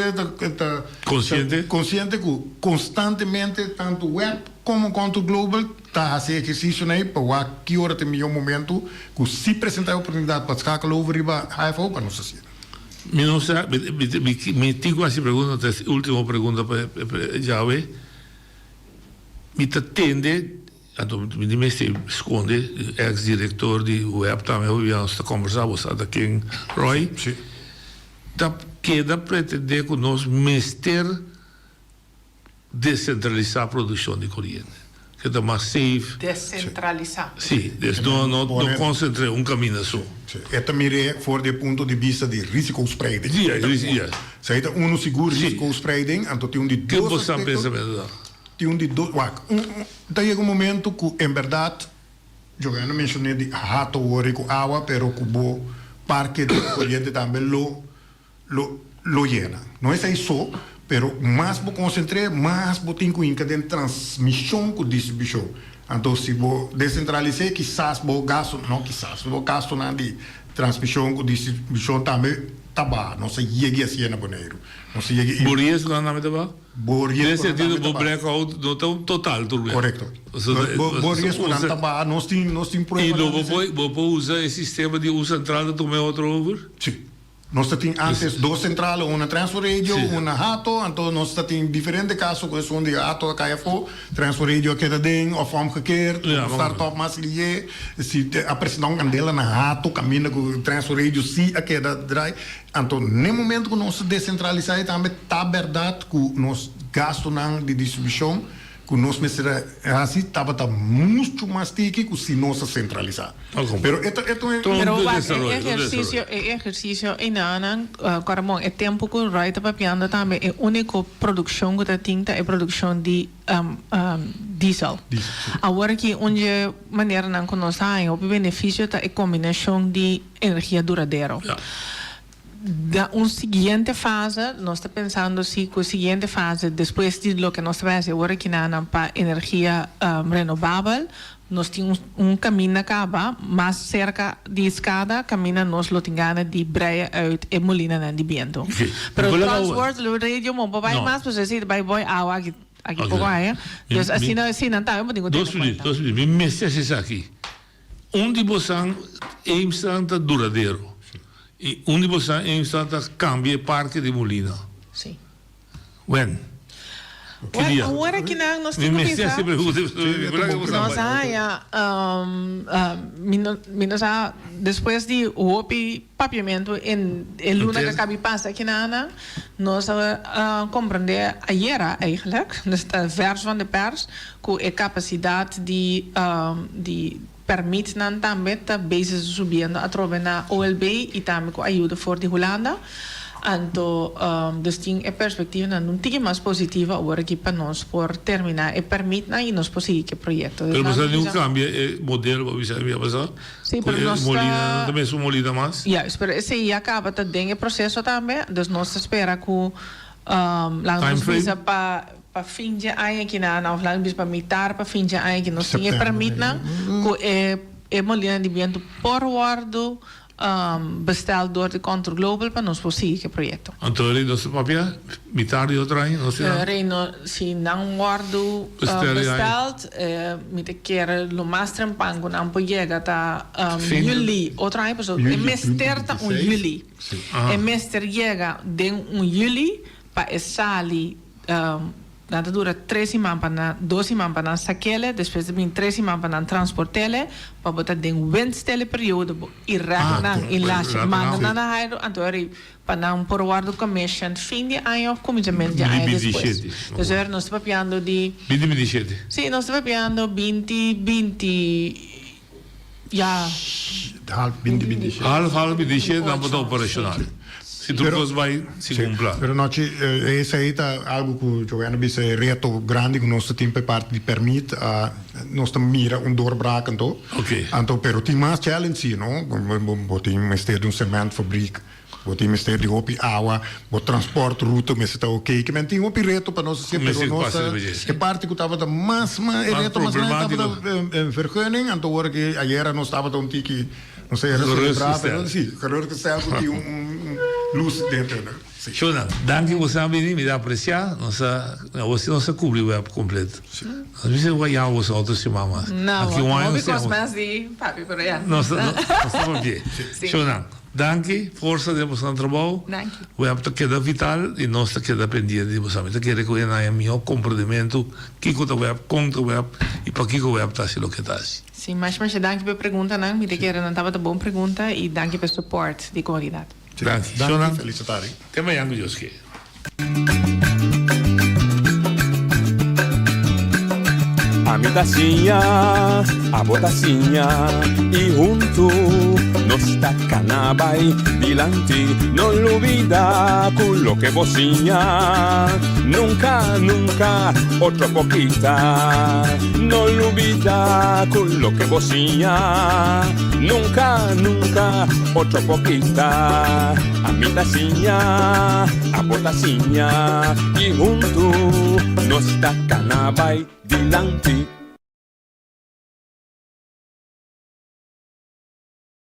consciente que constantemente tanto web como contra global está a ser exercício aí para que hora tem melhor momento que se apresentar a oportunidade para escalar over riba HFO para nós assim. Me digo assim pergunta, última pergunta para Jawe. Me atende, me esconde, ex-diretor de web também, eu está conversando com King Roy. Da queda pretender que nós mester descentralizar a produção de corrente. Que é mais safe. Descentralizar. Sim, não concentrar caminho só. É também for de ponto de vista de risicospreiding. Zij het een seguro risicospreiding en tot die dois. Que você pensa mesmo? Tem de dois. Daí chega momento que em verdade, eu não mencionei de rato ori com água, pero que o parque de corrente também lo llena. Não é isso. Pero mais vou concentrar, mais vou ter que de transmissão com distribuição. Então, se vou descentralizar, quizás vou gasto, não quizás, vou gasto na de transmissão com distribuição também tá bom. Não se chega assim na Bonaire. Não se chega. Bories não é tá bom. Nesse sentido, o blackout não tem total tudo. Correto. Bories não tá bom. Nós tem problema. E não vou usar esse sistema de uso central também outro over? Sim. Nós temos antes duas centrais, uma Transforadio, uma Hato, então nós temos diferentes casos, que onde a Hato cai fora, Transforadio queda dentro, ou omgekeerd, startup mais lié, se a presidão candela na Hato, caminha com Transforadio, se a queda drai. Então, no momento que nós descentralizamos, também está verdade que nós gastamos de distribuição, que nós assim estava muito mais sticky que se nós centralizar. Pero exercício em ano, coramo é tempo que o right papiando também é única produção que tinta é produção de diesel. Agora que onde maneira não conhecem o benefício é combinação de energia duradoura. Da seguinte fase, nós estamos pensando se a seguinte fase, depois de lo que nós vamos agora que para energia renovável, nós temos caminho acaba mais cerca de escada, caminho nós lo tengamos de breia uit e molina de viento. Pero transport, lo radio, mo vai mais, pues decir, vai água aqui pouco aí. Então assim não tá, eu digo. Dois minutos, me mexer aqui. Onde você é instante duradouro. E onde você em instante cambia parque de Molina. Sim. When? Agora que nós temos que pensar. Nós depois de o papiamento em luna que acaba passa aqui nós compreender ayer eigenlijk, nesta versão de pers, com a capacidade de permite nan também tá bases subindo através da OLB e também com ajuda for de Holanda. Então, tem a perspectiva não tem mais positiva agora que para nós por terminar e permite e nós conseguir que projeto. Pero você não cambia o modelo para você me passar? Sim, pero nós Molina também sou Molina mais. Ja, pero esse aí acaba também o processo também, então nós espera que lá nós visa para fim de ano que não lá nós para mitar para fim de ano que nós tinha permite que é Molina de viento por guardo besteld door de Control Global para nós conseguir que projeto. Então ele não se papia mitar de outro ano, não se se não guardo besteld, me te quer lo mais trampango não pode chegar tá juli outro ano pessoal é mester tá juli é mester chega de juli para sali nada dura 3 semanas para 2 semanas para saquele, depois de 3 semanas para transportele, para botar de windstille periode e reagnar em laatste maanden na hairo, então para por guardo commission fim de ano começamento de ano depois. Então nós estamos papiando de 2027. Sim, nós estamos papiando 2020 já half 2027. Half 2027 não pode operacional. Se tudo vai se cumprir. Pero nós esse aí tá algo que Giovanna disse reto grande que nós temos parte de permite nós estamos mira doorbraak então. Então pero tem mais challenge não, tem ministério de cimento fábrica, tem ministério de roupa água, o transporte ruta mas está ok, que men tem reto para nós sempre nossa que parte que estava mais reto mas não estava vergunning, então agora que ayer nós estava um tiki não sei resolver, sim, calor que está com luz dentro. Shonan, danke você a mim me dá apreciar, você não se cobriu o completo. Às vezes eu ia os outros semanas. Não, não because mais de papi por aí. Não estamos bem. Shonan, danke, força de você no trabalho. Danke. O é queda vital e nós queda pendente de você. Então quero que eu meu comprometimento, que eu web, conta web e para que o web está se lo que está. Sim, mas danke pela pergunta, não? Me quero não estava boa pergunta e danke pelo suporte de comunidade. Danke, felicitare. Até amanhã, Joski. A mi tacinha, a botacinha e junto nos tacanabay dilante, no olvida con lo que bocinha, nunca, nunca, otra poquita, no olvida con lo que bocinha, nunca, nunca, otra poquita, a mi tacinha, a botacinha y junto nos tacanabay dilante.